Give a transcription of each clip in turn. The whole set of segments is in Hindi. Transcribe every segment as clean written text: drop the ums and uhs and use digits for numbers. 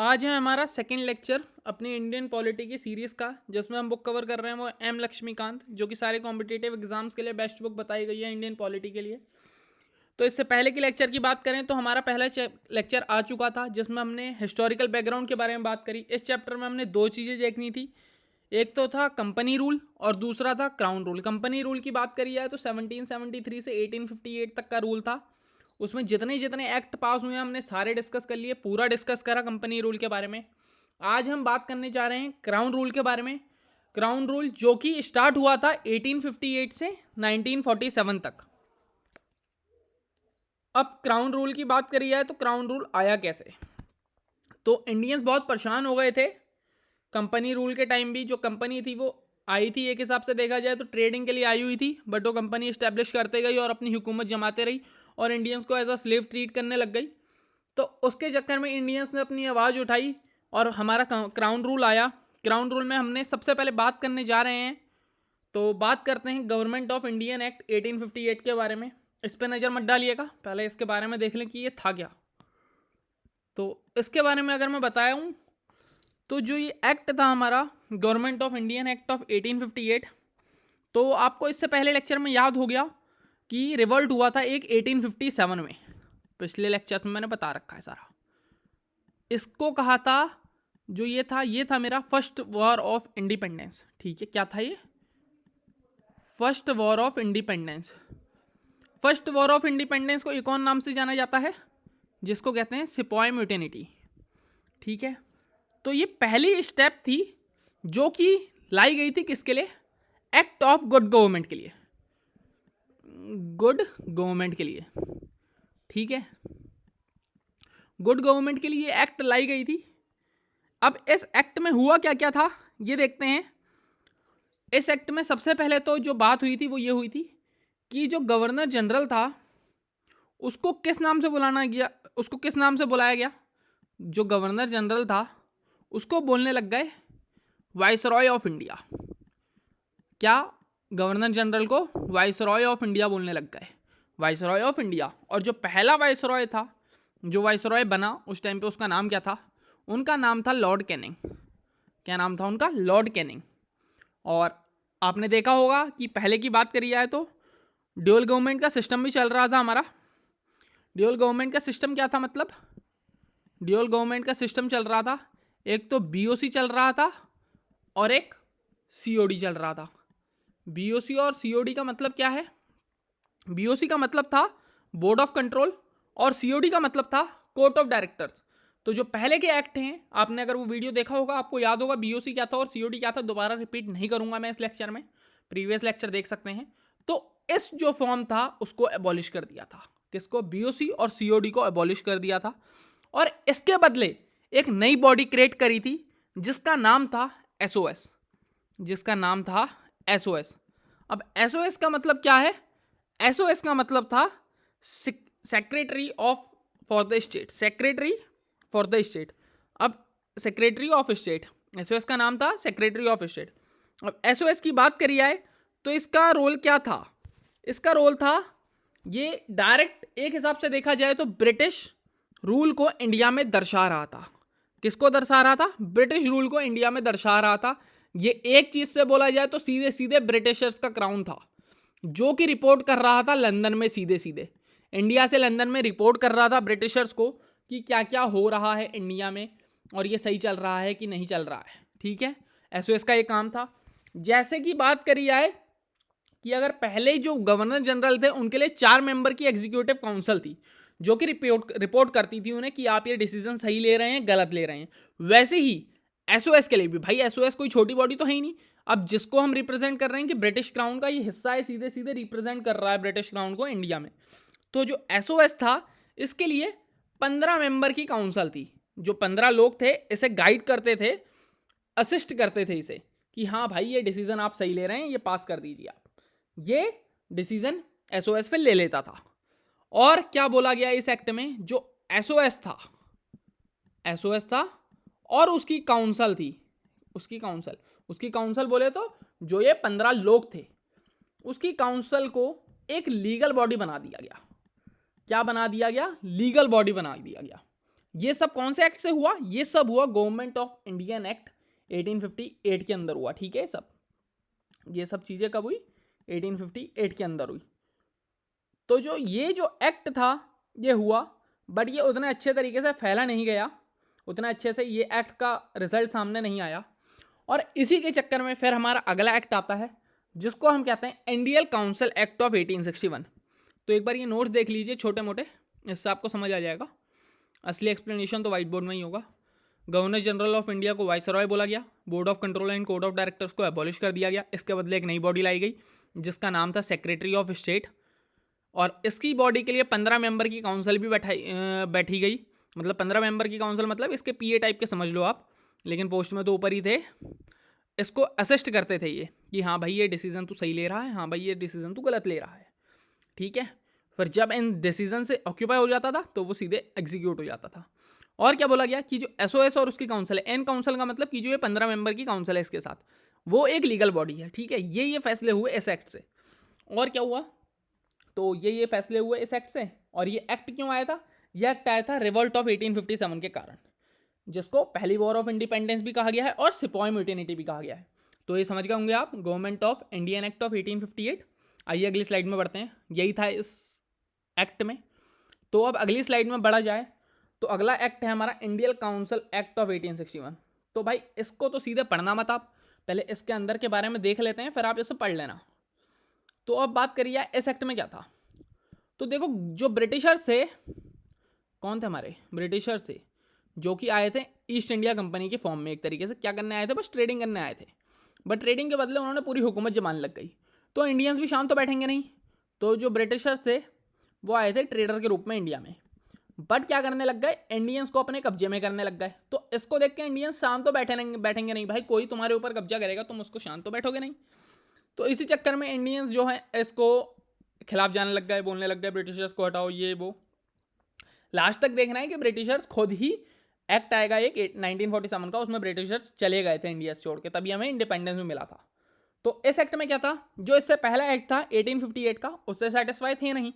आज है हमारा सेकंड लेक्चर अपनी इंडियन पॉलिटी की सीरीज़ का, जिसमें हम बुक कवर कर रहे हैं वो एम लक्ष्मीकांत, जो कि सारे कॉम्पिटिटिव एग्जाम्स के लिए बेस्ट बुक बताई गई है इंडियन पॉलिटी के लिए। तो इससे पहले की लेक्चर की बात करें तो हमारा पहला लेक्चर आ चुका था, जिसमें हमने हिस्टोरिकल बैकग्राउंड के बारे में बात करी। इस चैप्टर में हमने दो चीज़ें देखनी थी, एक तो था कंपनी रूल और दूसरा था क्राउन रूल। कंपनी रूल की बात करी जाए तो 1773 से 1858 तक का रूल था। उसमें जितने जितने एक्ट पास हुए हमने सारे डिस्कस कर लिए, पूरा डिस्कस करा कंपनी रूल के बारे में। आज हम बात करने जा रहे हैं क्राउन रूल के बारे में। क्राउन रूल जो कि स्टार्ट हुआ था 1858 से 1947 तक। अब क्राउन रूल की बात करी जाए तो क्राउन रूल आया कैसे। तो इंडियंस बहुत परेशान हो गए थे कंपनी रूल के टाइम भी। जो कंपनी थी वो आई थी, एक हिसाब से देखा जाए तो ट्रेडिंग के लिए आई हुई थी, बट वो कंपनी इस्टेब्लिश करते गई और अपनी हुकूमत जमाते रही और इंडियंस को एज अ स्लेव ट्रीट करने लग गई। तो उसके चक्कर में इंडियंस ने अपनी आवाज़ उठाई और हमारा क्राउन रूल आया। क्राउन रूल में हमने सबसे पहले बात करने जा रहे हैं, तो बात करते हैं गवर्नमेंट ऑफ इंडियन एक्ट 1858 के बारे में। इस पर नज़र मत डालिएगा, पहले इसके बारे में देख लें कि ये था क्या। तो इसके बारे में अगर मैं बताया हूँ तो जो ये एक्ट था हमारा government of Indian act of 1858, तो आपको इससे पहले लेक्चर में याद हो गया कि रिवोल्ट हुआ था एक 1857 में। पिछले लेक्चर्स में मैंने बता रखा है सारा। इसको कहा था, जो ये था मेरा फर्स्ट वॉर ऑफ इंडिपेंडेंस। ठीक है, क्या था ये? First war of independence. First war of independence को एक और नाम से जाना जाता है, जिसको कहते हैं सिपॉय म्यूटिनिटी। ठीक है, तो ये पहली स्टेप थी जो कि लाई गई थी किसके लिए? एक्ट ऑफ गुड गवर्नमेंट के लिए। गुड गवर्नमेंट के लिए, ठीक है, गुड गवर्नमेंट के लिए एक्ट लाई गई थी। अब इस एक्ट में हुआ क्या क्या था ये देखते हैं। इस एक्ट में सबसे पहले तो जो बात हुई थी वो ये हुई थी कि जो गवर्नर जनरल था उसको किस नाम से बुलाया गया? जो गवर्नर जनरल था उसको बोलने लग गए वाइसरॉय ऑफ इंडिया। क्या? गवर्नर जनरल को वाइसरॉय ऑफ इंडिया बोलने लग गए, वाइसरॉय ऑफ इंडिया। और जो पहला वाइसरॉय था, जो वाइसरॉय बना उस टाइम पे, उसका नाम क्या था? उनका नाम था लॉर्ड कैनिंग। क्या नाम था उनका? Lord Canning. और आपने देखा होगा कि पहले की बात करी जाए तो ड्यूअल गवर्नमेंट का सिस्टम भी चल रहा था हमारा। ड्यूअल गवर्नमेंट का सिस्टम क्या था? मतलब ड्यूअल गवर्नमेंट का सिस्टम चल रहा था, एक तो बीओसी चल रहा था और एक सीओडी चल रहा था। बीओसी और सीओडी का मतलब क्या है? बीओसी का मतलब था बोर्ड ऑफ कंट्रोल और सीओडी का मतलब था कोर्ट ऑफ डायरेक्टर्स। तो जो पहले के एक्ट हैं, आपने अगर वो वीडियो देखा होगा आपको याद होगा बीओसी क्या था और सीओडी क्या था। दोबारा रिपीट नहीं करूंगा मैं इस लेक्चर में, प्रीवियस लेक्चर देख सकते हैं। तो इस जो फॉर्म था उसको एबॉलिश कर दिया था। किसको? बीओसी और सीओडी को एबॉलिश कर दिया था और इसके बदले एक नई बॉडी क्रिएट करी थी जिसका नाम था एसओएस। जिसका नाम था एसओएस। अब एसओएस का मतलब क्या है? एसओएस का मतलब था secretary of for the state. Secretary for the state. अब सेक्रेटरी ऑफ स्टेट, एसओएस का नाम था सेक्रेटरी ऑफ स्टेट। अब एसओएस की बात करी जाए तो इसका रोल क्या था? इसका रोल था, ये डायरेक्ट एक हिसाब से देखा जाए तो ब्रिटिश रूल को इंडिया में दर्शा रहा था। किसको दर्शा रहा था? ब्रिटिश रूल को इंडिया में दर्शा रहा था। ये एक चीज से बोला जाए तो सीधे सीधे ब्रिटिशर्स का क्राउन था, जो कि रिपोर्ट कर रहा था लंदन में। सीधे सीधे इंडिया से लंदन में रिपोर्ट कर रहा था ब्रिटिशर्स को कि क्या क्या हो रहा है इंडिया में और ये सही चल रहा है कि नहीं चल रहा है। ठीक है, एसओएस का ये काम था। जैसे कि बात करी जाए कि अगर पहले जो गवर्नर जनरल थे उनके लिए 4 मेंबर की एग्जीक्यूटिव काउंसिल थी, जो कि रिपोर्ट करती थी उन्हें कि आप ये डिसीजन सही ले रहे हैं गलत ले रहे हैं। वैसे ही एसओएस के लिए भी, भाई एसओएस कोई छोटी बॉडी तो है ही नहीं। अब जिसको हम रिप्रेजेंट कर रहे हैं कि ब्रिटिश क्राउन का ये हिस्सा है, सीधे सीधे रिप्रेजेंट कर रहा है ब्रिटिश क्राउन को इंडिया में। तो जो एसओएस था इसके लिए 15 मेंबर की काउंसिल थी। जो 15 लोग थे इसे गाइड करते थे, असिस्ट करते थे इसे कि हाँ भाई ये डिसीजन आप सही ले रहे हैं, ये पास कर दीजिए आप। ये डिसीजन एसओएस पे ले लेता था। और क्या बोला गया इस एक्ट में? जो एसओएस था और उसकी काउंसिल थी, उसकी काउंसिल बोले तो जो ये 15 लोग थे, उसकी काउंसिल को एक लीगल बॉडी बना दिया गया। क्या बना दिया गया? लीगल बॉडी बना दिया गया। ये सब कौन से एक्ट से हुआ? ये सब हुआ गवर्नमेंट ऑफ इंडियन एक्ट 1858 के अंदर हुआ, ठीक है। ये सब चीज़ें कब हुई? 1858 के अंदर हुई। तो जो एक्ट था ये हुआ, बट ये उतने अच्छे तरीके से फैला नहीं गया, उतना अच्छे से ये एक्ट का रिजल्ट सामने नहीं आया। और इसी के चक्कर में फिर हमारा अगला एक्ट आता है जिसको हम कहते हैं इंडियन काउंसिल एक्ट ऑफ 1861। तो एक बार ये नोट्स देख लीजिए छोटे मोटे, इससे आपको समझ आ जाएगा। असली एक्सप्लेनेशन तो व्हाइट बोर्ड में ही होगा। गवर्नर जनरल ऑफ इंडिया को वाइसरॉय बोला गया, board of control and code of directors को एबॉलिश कर दिया गया, इसके बदले एक नई बॉडी लाई गई जिसका नाम था सेक्रेटरी ऑफ स्टेट। और इसकी बॉडी के लिए 15 मेंबर की काउंसिल भी बैठी गई। मतलब 15 मेंबर की काउंसिल मतलब इसके पीए टाइप के समझ लो आप, लेकिन पोस्ट में तो ऊपर ही थे। इसको असिस्ट करते थे ये कि हाँ भाई ये डिसीजन तू सही ले रहा है, हाँ भाई ये डिसीजन तू गलत ले रहा है, ठीक है। फिर जब इन डिसीजन से ऑक्यूपाई हो जाता था तो वो सीधे एग्जीक्यूट हो जाता था। और क्या बोला गया कि जो एसओएस और उसकी काउंसिल है, एन काउंसिल का मतलब कि जो ये 15 मेंबर की काउंसिल है इसके साथ, वो एक लीगल बॉडी है, ठीक है। ये फैसले हुए इस एक्ट से। और क्या हुआ? तो ये फैसले हुए इस एक्ट से। और ये एक्ट क्यों आया था? ये एक्ट आया था रिवोल्ट ऑफ 1857 के कारण, जिसको पहली वॉर ऑफ इंडिपेंडेंस भी कहा गया है और सिपॉय म्यूटिनिटी भी कहा गया है। तो ये समझ गए होंगे आप, government of Indian act of 1858। आइए अगली स्लाइड में बढ़ते हैं। यही था इस एक्ट में। तो अब अगली स्लाइड में बढ़ा जाए तो अगला एक्ट है हमारा इंडियन काउंसिल एक्ट ऑफ 1861। तो भाई इसको तो सीधे पढ़ना मत आप, पहले इसके अंदर के बारे में देख लेते हैं, फिर आप इसे पढ़ लेना। तो अब बात करिए इस एक्ट में क्या था। तो देखो जो ब्रिटिशर्स थे, कौन थे हमारे ब्रिटिशर्स थे, जो कि आए थे ईस्ट इंडिया कंपनी के फॉर्म में। एक तरीके से क्या करने आए थे? बस ट्रेडिंग करने आए थे, बट ट्रेडिंग के बदले उन्होंने पूरी हुकूमत जमाने लग गई। तो इंडियंस भी शांत तो बैठेंगे नहीं। तो जो ब्रिटिशर्स थे वो आए थे ट्रेडर के रूप में इंडिया में, बट क्या करने लग गए? इंडियंस को अपने कब्जे में करने लग गए। तो इसको देख के इंडियंस शांत तो बैठेंगे नहीं भाई, कोई तुम्हारे ऊपर कब्जा करेगा तुम उसको शांत तो बैठोगे नहीं। तो इसी चक्कर में इंडियंस जो है इसको खिलाफ जाने लग गए, बोलने लग गए ब्रिटिशर्स को हटाओ ये वो। लास्ट तक देखना है कि ब्रिटिशर्स खुद ही एक्ट आएगा एक 1947 का, उसमें ब्रिटिशर्स चले गए थे इंडिया छोड़ के, तभी हमें इंडिपेंडेंस भी मिला था। तो इस एक्ट में क्या था? जो इससे पहला एक्ट था 1858 का, उससे सेटिस्फाई थे नहीं।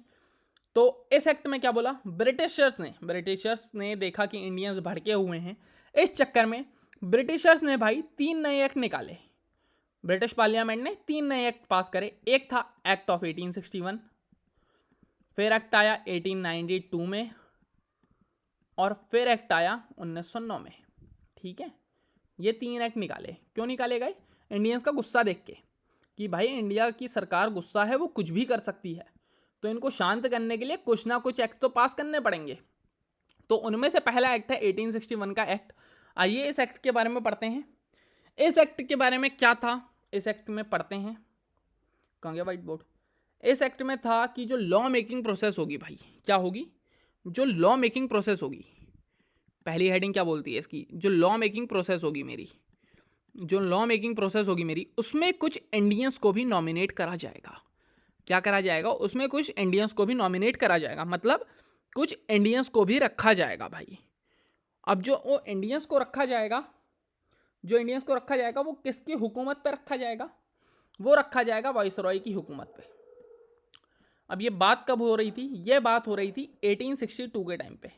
तो इस एक्ट में क्या बोला? ब्रिटिशर्स ने देखा कि इंडियंस भड़के हुए हैं, इस चक्कर में ब्रिटिशर्स ने भाई 3 नए एक्ट निकाले। ब्रिटिश पार्लियामेंट ने 3 नए एक्ट पास करे। एक था एक्ट ऑफ 1861, फिर एक्ट आया 1892 में, और फिर एक्ट आया 1909 में, ठीक है। ये 3 एक्ट निकाले। क्यों निकाले गए? इंडियंस का गुस्सा देख के कि भाई इंडिया की सरकार गुस्सा है, वो कुछ भी कर सकती है, तो इनको शांत करने के लिए कुछ ना कुछ एक्ट तो पास करने पड़ेंगे। तो उनमें से पहला एक्ट है 1861 का एक्ट। आइए इस एक्ट के बारे में पढ़ते हैं। इस एक्ट के बारे में क्या था, इस एक्ट में पढ़ते हैं। कहाँ गया व्हाइट बोर्ड? इस एक्ट में था कि जो लॉ मेकिंग प्रोसेस होगी भाई, क्या होगी? जो लॉ मेकिंग प्रोसेस होगी, पहली हेडिंग क्या बोलती है इसकी? जो लॉ मेकिंग प्रोसेस होगी मेरी, जो लॉ मेकिंग प्रोसेस होगी मेरी, उसमें कुछ इंडियंस को भी नॉमिनेट करा जाएगा। क्या करा जाएगा? उसमें कुछ इंडियंस को भी नॉमिनेट करा जाएगा, मतलब कुछ इंडियंस को भी रखा जाएगा भाई। अब जो वो इंडियंस को रखा जाएगा, वो किसकी हुकूमत पे रखा जाएगा? वो रखा जाएगा वाइसरॉय की हुकूमत पे। अब ये बात कब हो रही थी? ये बात हो रही थी 1862 के टाइम पे।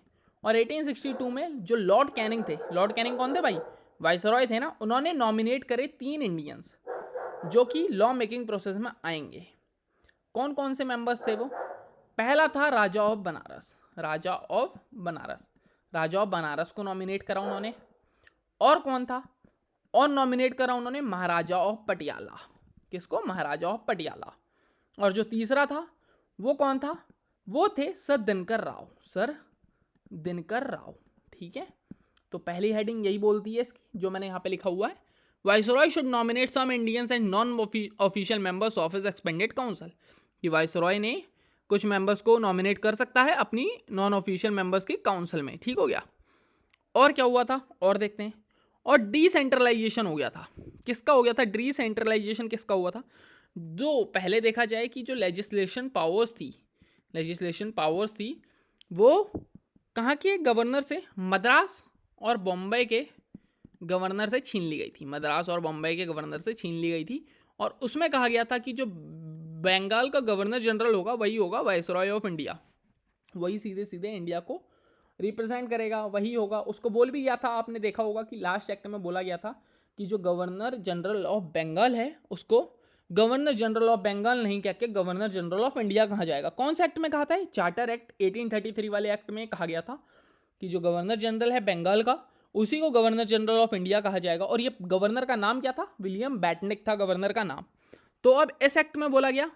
और 1862 में जो लॉर्ड कैनिंग थे, लॉर्ड कैनिंग कौन थे भाई? वाइसरॉय थे ना। उन्होंने नॉमिनेट करे 3 इंडियंस जो कि लॉ मेकिंग प्रोसेस में आएंगे। कौन कौन से मेंबर्स थे वो? पहला था राजा ऑफ बनारस को नॉमिनेट करा उन्होंने। और कौन था? और नॉमिनेट करा उन्होंने महाराजा ऑफ पटियाला। किसको? महाराजा ऑफ पटियाला। और जो तीसरा था वो कौन था? वो थे सर दिनकर राव, ठीक है। तो पहली हेडिंग यही बोलती है इसकी, जो मैंने यहाँ पे लिखा हुआ है, viceroy should nominate some Indians and non official members of his expanded council. कि वाइसरॉय ने कुछ मेंबर्स को नॉमिनेट कर सकता है अपनी नॉन ऑफिशियल मेंबर्स की काउंसिल में, ठीक हो गया। और क्या हुआ था और देखते हैं। और डिसेंट्रलाइजेशन हो गया था। किसका हो गया था डिसेंट्रलाइजेशन? किसका हुआ था? जो पहले देखा जाए कि जो लेजिस्लेशन पावर्स थी वो कहाँ के गवर्नर से, मद्रास और बॉम्बे के गवर्नर से छीन ली गई थी। और उसमें कहा गया था कि जो बंगाल का गवर्नर जनरल होगा वही होगा वाइसरॉय ऑफ इंडिया, वही सीधे सीधे इंडिया को रिप्रेजेंट करेगा वही होगा। उसको बोल भी गया था, आपने देखा होगा कि लास्ट एक्ट में बोला गया था कि जो गवर्नर जनरल ऑफ बंगाल है उसको गवर्नर जनरल ऑफ बंगाल नहीं कह के गवर्नर जनरल ऑफ इंडिया कहा जाएगा। कौन सा एक्ट में कहा था? चार्टर एक्ट 1833 वाले एक्ट में कहा गया था कि जो गवर्नर जनरल है बंगाल का उसी को गवर्नर जनरल ऑफ इंडिया कहा जाएगा। और ये गवर्नर का नाम क्या था? विलियम बैटनिक था गवर्नर का नाम। तो अब इस एक्ट में बोला गया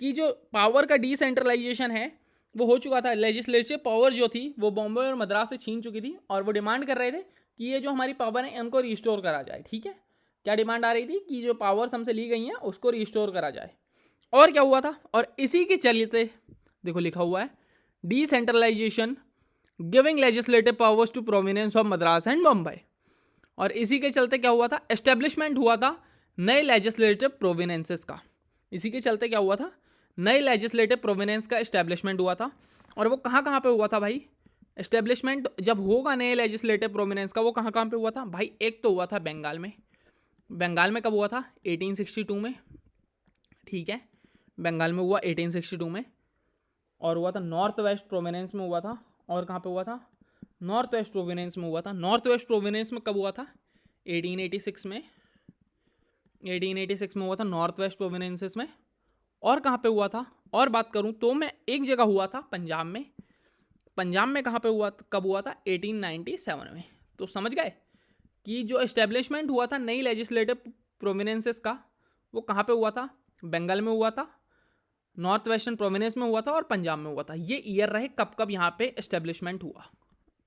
कि जो पावर का डिसेंट्रलाइजेशन है वो हो चुका था। लेजिस्लेटिव पावर जो थी वो बॉम्बे और मद्रास से छीन चुकी थी और वो डिमांड कर रहे थे कि ये जो हमारी पावर है इनको रिस्टोर करा जाए। ठीक है, क्या डिमांड आ रही थी? कि जो पावर्स हमसे ली गई हैं उसको रिस्टोर करा जाए। और क्या हुआ था? और इसी के चलते देखो लिखा हुआ है decentralisation giving legislative powers to provinces of Madras and Bombay. और इसी के चलते क्या हुआ था? एस्टेब्लिशमेंट हुआ था नए लेजिस्लेटिव प्रोविनेंसेस का। इसी के चलते क्या हुआ था? नए लेजिस्लेटिव प्रोविनेंस का एस्टेब्लिशमेंट हुआ था। और वो कहाँ कहाँ पे हुआ था भाई? एस्टेब्लिशमेंट जब होगा नए लेजिस्लेटिव प्रोविनेंस का वो कहाँ कहाँ पे हुआ था भाई? एक तो हुआ था बंगाल में। बंगाल में कब हुआ था? 1862 में। ठीक है, बंगाल में हुआ 1862 में। और हुआ था नॉर्थ वेस्ट प्रोविनेंस में हुआ था। और कहाँ पे हुआ था? नॉर्थ वेस्ट प्रोविनेंस में हुआ था। नॉर्थ वेस्ट प्रोविनेंस में कब हुआ था? 1886 में। 1886 में हुआ था नॉर्थ वेस्ट प्रोविनेंसेस में। और कहाँ पे हुआ था? और बात करूँ तो मैं एक जगह हुआ था पंजाब में। पंजाब में कहाँ पे हुआ? कब हुआ था? 1897 में। तो समझ गए कि जो एस्टेब्लिशमेंट हुआ था नई लेजिस्लेटिव प्रोविनेंसेस का वो कहाँ पे हुआ था? बंगाल में हुआ था, नॉर्थ वेस्टर्न प्रोविनेंस में हुआ था और पंजाब में हुआ था। ये ईयर रहे कब कब यहाँ पे एस्टेब्लिशमेंट हुआ।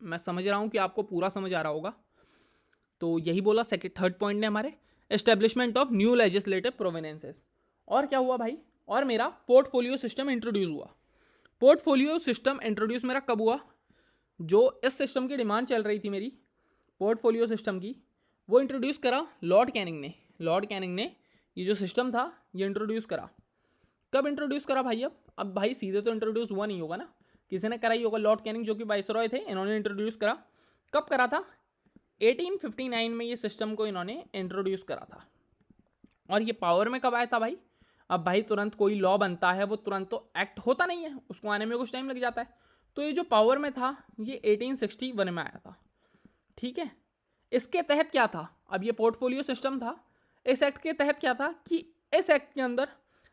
मैं समझ रहा हूँ कि आपको पूरा समझ आ रहा होगा। तो यही बोला सेकंड थर्ड पॉइंट ने हमारे एस्टेब्लिशमेंट ऑफ न्यू लेजिस्लेटिव प्रोविनेंसेस। और क्या हुआ भाई? और मेरा पोर्टफोलियो सिस्टम इंट्रोड्यूस हुआ। पोर्टफोलियो सिस्टम इंट्रोड्यूस मेरा कब हुआ? जो इस सिस्टम की डिमांड चल रही थी मेरी पोर्टफोलियो सिस्टम की, वो इंट्रोड्यूस करा लॉर्ड कैनिंग ने। लॉर्ड कैनिंग ने ये जो सिस्टम था ये इंट्रोड्यूस करा। कब इंट्रोड्यूस करा भाई? अब भाई सीधे तो इंट्रोड्यूस हुआ नहीं होगा ना, किसी ने करा ही होगा। लॉर्ड कैनिंग जो कि वाइसरॉय थे, इन्होंने इंट्रोड्यूस करा। कब करा था? 1859 में ये सिस्टम को इन्होंने इंट्रोड्यूस करा था। और ये पावर में कब आया था भाई? अब भाई तुरंत कोई लॉ बनता है वो तुरंत तो एक्ट होता नहीं है, उसको आने में कुछ टाइम लग जाता है। तो ये जो पावर में था ये 1861 में आया था। ठीक है, इसके तहत क्या था? अब ये पोर्टफोलियो सिस्टम था। इस एक्ट के तहत क्या था कि इस एक्ट के अंदर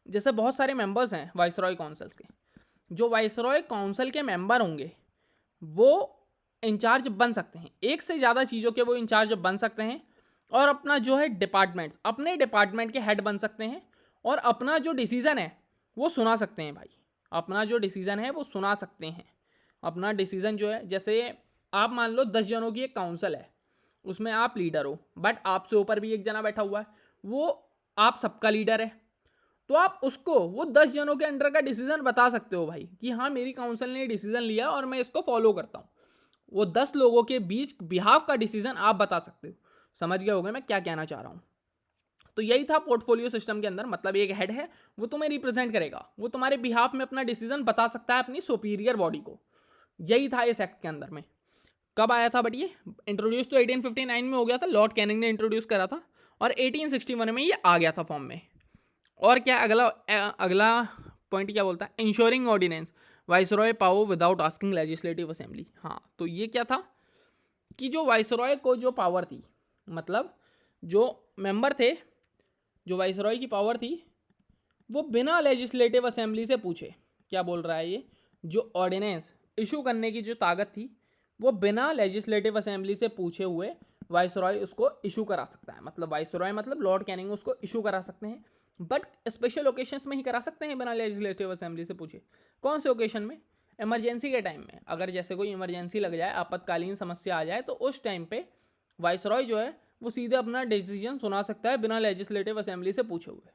जैसे बहुत सारे मेंबर्स हैं वाइसरॉय काउंसिल्स के, जो वाइसरॉय काउंसिल के मेंबर होंगे वो इंचार्ज बन सकते हैं, एक से ज़्यादा चीज़ों के वो इंचार्ज बन सकते हैं। और अपना जो है डिपार्टमेंट, अपने डिपार्टमेंट के हेड बन सकते हैं। और अपना जो डिसीज़न है वो सुना सकते हैं भाई। अपना जो डिसीज़न है वो सुना सकते हैं। अपना डिसीज़न जो है, जैसे आप मान लो 10 जनों की एक काउंसिल है, उसमें आप लीडर हो, बट आपसे ऊपर भी एक जना बैठा हुआ है, वो आप सबका लीडर है। तो आप उसको वो 10 जनों के अंडर का डिसीजन बता सकते हो भाई कि हाँ मेरी काउंसिल ने डिसीजन लिया और मैं इसको फॉलो करता हूँ। वो 10 लोगों के बीच बिहाफ का डिसीजन आप बता सकते हो। समझ गए होंगे मैं क्या कहना चाह रहा हूँ। तो यही था पोर्टफोलियो सिस्टम के अंदर। मतलब एक हेड है, वो तुम्हें रिप्रेजेंट करेगा, वो तुम्हारे बिहाफ में अपना डिसीजन बता सकता है अपनी सुपीरियर बॉडी को। यही था इस एक्ट के अंदर में। कब आया था बट ये इंट्रोड्यूस तो 1859 में हो गया था, लॉर्ड कैनिंग ने इंट्रोड्यूस करा था। और 1861 में ये आ गया था फॉर्म में। और क्या अगला पॉइंट क्या बोलता है? Ensuring ordinance viceroy power without asking legislative assembly. हाँ, तो ये क्या था कि जो वाइसरॉय को जो पावर थी, मतलब जो मेंबर थे, जो वाइसरॉय की पावर थी वो बिना लेजिस्लेटिव असेंबली से पूछे, क्या बोल रहा है ये, जो ऑर्डिनेंस इशू करने की जो ताकत थी वो बिना लेजिस्लेटिव असेंबली से पूछे हुए वाइसरॉय उसको इशू करा सकता है। मतलब वाइसरॉय मतलब लॉर्ड कैनिंग उसको इशू करा सकते हैं, बट स्पेशल ओकेशंस में ही करा सकते हैं बिना लेजिस्लेटिव असेंबली से पूछे। कौन से ओकेशन में? इमरजेंसी के टाइम में। अगर जैसे कोई इमरजेंसी लग जाए, आपातकालीन समस्या आ जाए, तो उस टाइम पे वाइसरॉय जो है वो सीधे अपना डिसीजन सुना सकता है बिना लेजिस्लेटिव असेंबली से पूछे हुए।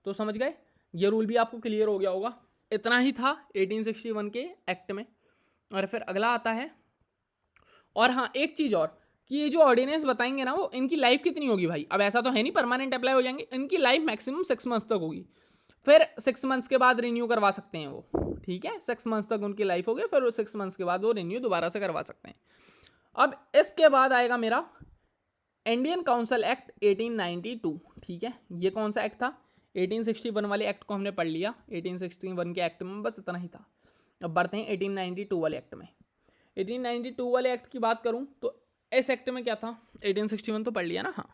तो समझ गए, ये रूल भी आपको क्लियर हो गया होगा। इतना ही था 1861 के एक्ट में। और फिर अगला आता है, और हाँ एक चीज़ और, कि ये जो ऑर्डिनेंस बताएंगे ना वो इनकी लाइफ कितनी होगी भाई? अब ऐसा तो है नहीं परमानेंट अप्लाई हो जाएंगे, इनकी लाइफ मैक्सिमम 6 मंथ्स तक होगी। फिर 6 मंथ्स के बाद रिन्यू करवा सकते हैं वो। ठीक है, 6 मंथ्स तक उनकी लाइफ हो गई, फिर वो 6 मंथ्स के बाद वो रिन्यू दोबारा से करवा सकते हैं। अब इसके बाद आएगा मेरा इंडियन काउंसिल एक्ट 1892। ठीक है, ये कौन सा एक्ट था? 1861 वाले एक्ट को हमने पढ़ लिया। 1861 के एक्ट में बस इतना ही था। अब बढ़ते हैं 1892 वाले एक्ट में। 1892 वाले एक्ट की बात करूं तो इस एक्ट में क्या था, 1861 तो पढ़ लिया ना, हाँ।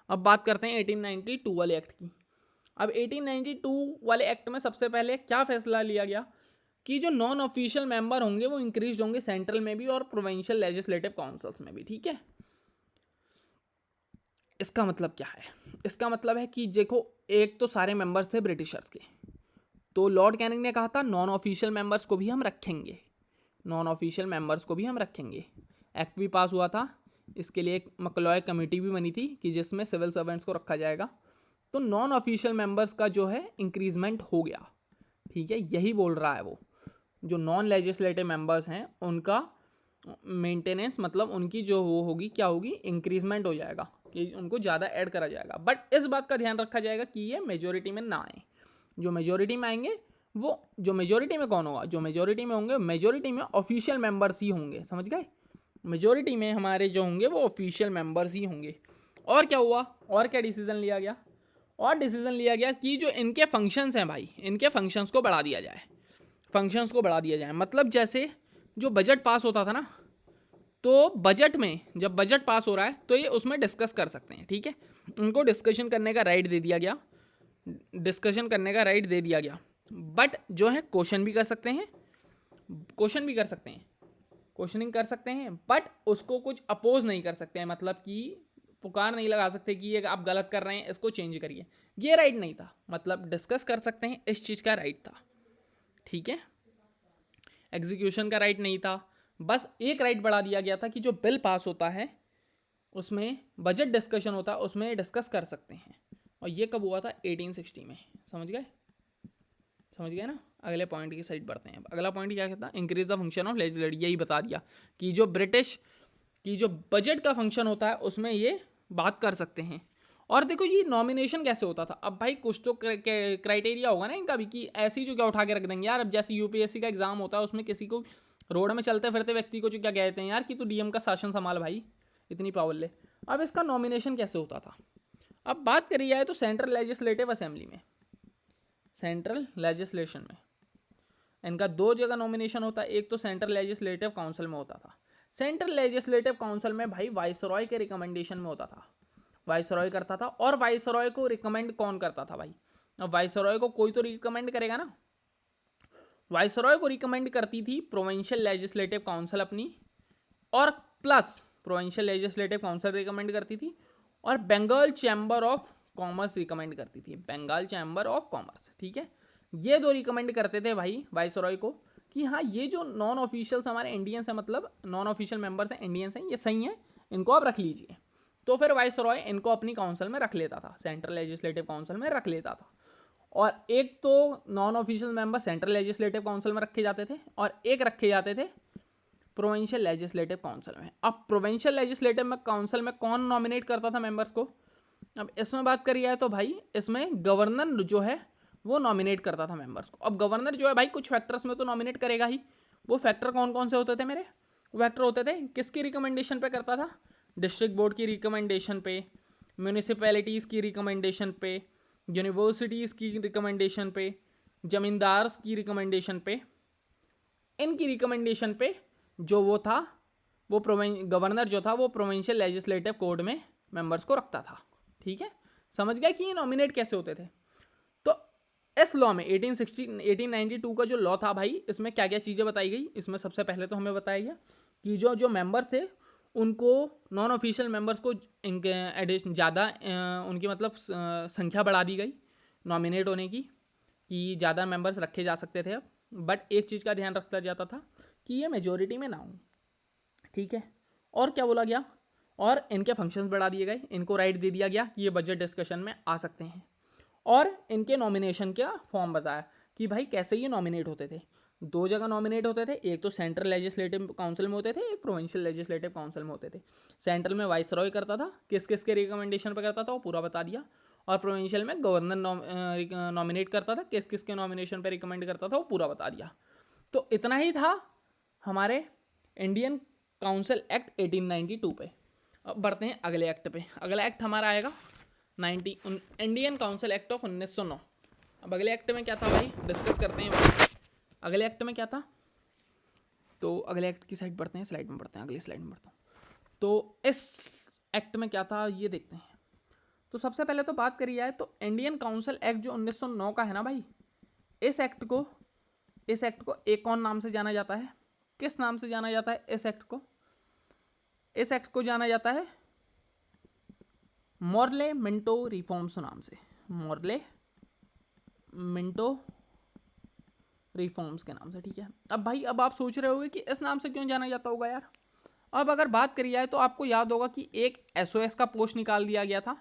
अब बात करते हैं 1892 वाले एक्ट की। अब 1892 वाले एक्ट में सबसे पहले क्या फैसला लिया गया कि जो नॉन ऑफिशियल मेंबर होंगे वो इंक्रीज होंगे सेंट्रल में भी और प्रोविंशियल लेजिस्लेटिव काउंसिल्स में भी, ठीक है। इसका मतलब क्या है, इसका मतलब है कि देखो एक तो सारे मेंबर्स थे ब्रिटिशर्स के, तो लॉर्ड कैनिंग ने कहा था नॉन ऑफिशियल मेंबर्स को भी हम रखेंगे, नॉन ऑफिशियल मेंबर्स को भी हम रखेंगे। एक्ट भी पास हुआ था, इसके लिए एक मकलॉय कमेटी भी बनी थी कि जिसमें सिविल सर्वेंट्स को रखा जाएगा। तो नॉन ऑफिशियल मेंबर्स का जो है इंक्रीजमेंट हो गया, ठीक है, यही बोल रहा है वो। जो नॉन लेजिस्लेटिव मेंबर्स हैं उनका मेंटेनेंस, मतलब उनकी जो वो होगी क्या होगी, इंक्रीजमेंट हो जाएगा, कि उनको ज़्यादा ऐड करा जाएगा। बट इस बात का ध्यान रखा जाएगा कि ये मेजोरिटी में ना आए। जो मेजोरिटी में आएंगे वो, जो मेजोरिटी में कौन होगा, जो मेजोरिटी में होंगे, मेजोरिटी में ऑफिशियल मेंबर्स ही होंगे, समझ गए। मेजोरिटी में हमारे जो होंगे वो ऑफिशियल मेंबर्स ही होंगे। और क्या हुआ, और क्या डिसीजन लिया गया, और डिसीजन लिया गया कि जो इनके फंक्शंस हैं भाई, इनके फंक्शंस को बढ़ा दिया जाए, फंक्शंस को बढ़ा दिया जाए। मतलब जैसे जो बजट पास होता था ना, तो बजट में जब बजट पास हो रहा है तो ये उसमें डिस्कस कर सकते हैं, ठीक है। उनको डिस्कशन करने का राइट दे दिया गया, डिस्कशन करने का राइट दे दिया गया। बट जो है क्वेश्चन भी कर सकते हैं, क्वेश्चन भी कर सकते हैं, क्वेश्चनिंग कर सकते हैं, बट उसको कुछ अपोज नहीं कर सकते हैं, मतलब कि पुकार नहीं लगा सकते कि ये आप गलत कर रहे हैं, इसको चेंज करिए, ये राइट नहीं था। मतलब डिस्कस कर सकते हैं, इस चीज़ का राइट था, ठीक है। एग्जीक्यूशन का राइट नहीं था। बस एक राइट बढ़ा दिया गया था कि जो बिल पास होता है उसमें बजट डिस्कशन होता है, उसमें डिस्कस कर सकते हैं। और ये कब हुआ था, 1860 में, समझ गए, समझ गए ना। अगले पॉइंट की साइड बढ़ते हैं। अगला पॉइंट क्या कहता है, increase the function of legislative, यही बता दिया कि जो ब्रिटिश की जो बजट का फंक्शन होता है उसमें ये बात कर सकते हैं। और देखो ये नॉमिनेशन कैसे होता था। अब भाई कुछ तो क्राइटेरिया होगा ना इनका भी, कि ऐसी जो क्या उठा के रख देंगे यार। अब जैसे यूपीएससी का एग्जाम होता है उसमें किसी को रोड में चलते फिरते व्यक्ति को जो क्या कहते हैं यार कि तू डीएम का शासन संभाल भाई, इतनी पावर ले। अब इसका नॉमिनेशन कैसे होता था। अब बात करी जाए तो सेंट्रल लेजिस्लेटिव असेंबली में, सेंट्रल लेजिस्लेशन में इनका दो जगह नॉमिनेशन होता है। एक तो सेंट्रल लेजिस्लेटिव काउंसिल में होता था। सेंट्रल लेजिस्लेटिव काउंसिल में भाई वाइसरॉय के रिकमेंडेशन में होता था, वाइसरॉय करता था। और वाइसरॉय को रिकमेंड कौन करता था भाई, अब वाइसरॉय को कोई तो रिकमेंड करेगा ना। वाइसरॉय को रिकमेंड करती थी प्रोविंशियल लेजिस्लेटिव काउंसिल अपनी, और plus provincial legislative council recommend करती थी, और Bengal chamber of commerce recommend करती थी, बंगाल चैम्बर ऑफ कॉमर्स, ठीक है। ये दो रिकमेंड करते थे भाई वाइसरॉय को कि हाँ ये जो नॉन ऑफिशियल्स हमारे इंडियंस हैं, मतलब नॉन ऑफिशियल मेंबर्स हैं, इंडियंस हैं, ये सही है, इनको आप रख लीजिए। तो फिर वाइसरॉय इनको अपनी काउंसिल में रख लेता था, सेंट्रल लेजिस्लेटिव काउंसिल में रख लेता था। और एक तो non official member central legislative council में रखे जाते थे, और एक रखे जाते थे प्रोविंशियल लेजिस्लेटिव काउंसिल में। अब प्रोविंशियल लेजिस्लेटिव में काउंसिल में कौन नॉमिनेट करता था मेंबर्स को। अब इसमें बात करी जाए तो भाई इसमें गवर्नर जो है वो नॉमिनेट करता था मेंबर्स को। अब गवर्नर जो है भाई कुछ फैक्टर्स में तो नॉमिनेट करेगा ही। वो फैक्टर कौन कौन से होते थे मेरे, फैक्टर होते थे किसकी रिकमेंडेशन पे करता था, डिस्ट्रिक्ट बोर्ड की रिकमेंडेशन पे, म्यूनिसिपैलिटीज़ की रिकमेंडेशन पे, यूनिवर्सिटीज़ की रिकमेंडेशन पे, जमींदार्स की रिकमेंडेशन पे। इनकी रिकमेंडेशन पे जो वो था वो गवर्नर जो था वो प्रोविंशियल लेजिस्लेटिव कोड में मेंबर्स को रखता था, ठीक है। समझ गए कि ये नॉमिनेट कैसे होते थे। तो इस लॉ में 1892 का जो लॉ था भाई, इसमें क्या क्या चीज़ें बताई गई। इसमें सबसे पहले तो हमें बताया गया कि जो जो मेंबर्स थे उनको, नॉन ऑफिशियल मेंबर्स को इनके एडिशन ज़्यादा उनकी मतलब संख्या बढ़ा दी गई नॉमिनेट होने की, कि ज़्यादा मेंबर्स रखे जा सकते थे अब। बट एक चीज़ का ध्यान रखा जाता था कि ये मेजोरिटी में ना हो, ठीक है। और क्या बोला गया, और इनके फंक्शंस बढ़ा दिए गए, इनको राइट दे दिया गया कि ये बजट डिस्कशन में आ सकते हैं। और इनके नॉमिनेशन का फॉर्म बताया कि भाई कैसे ये नॉमिनेट होते थे। दो जगह नॉमिनेट होते थे, एक तो सेंट्रल लेजिस्लेटिव काउंसिल में होते थे, एक प्रोविंशियल लेजिस्लेटिव काउंसिल में होते थे। सेंट्रल में वाइसरॉय करता था, किस किस के रिकमेंडेशन पर करता था वो पूरा बता दिया। और प्रोविंशियल में गवर्नर नॉमिनेट करता था, किस किस के नॉमिनेशन पर रिकमेंड करता था वो पूरा बता दिया। तो इतना ही था हमारे इंडियन काउंसिल एक्ट 1892 पे। अब बढ़ते हैं अगले एक्ट पे। अगला एक्ट हमारा आएगा इंडियन काउंसिल एक्ट ऑफ 1909। अब अगले एक्ट में क्या था भाई, डिस्कस करते हैं भाई। अगले एक्ट में क्या था, तो अगले एक्ट की साइड बढ़ते हैं, स्लाइड में बढ़ते हैं, अगली स्लाइड में बढ़ता हूँ। तो इस एक्ट में क्या था ये देखते हैं। तो सबसे पहले तो बात करी जाए तो इंडियन काउंसिल एक्ट जो 1909 का है ना भाई, इस एक्ट को एक कौन नाम से जाना जाता है, किस नाम से जाना जाता है इस एक्ट को जाना जाता है मॉर्ले मिंटो रिफॉर्म्स नाम से, मॉर्ले मिंटो रिफॉर्म्स के नाम से, ठीक है। अब भाई अब आप सोच रहे होगे कि इस नाम से क्यों जाना जाता होगा यार। अब अगर बात करी जाए तो आपको याद होगा कि एक एसओएस का पोस्ट निकाल दिया गया था।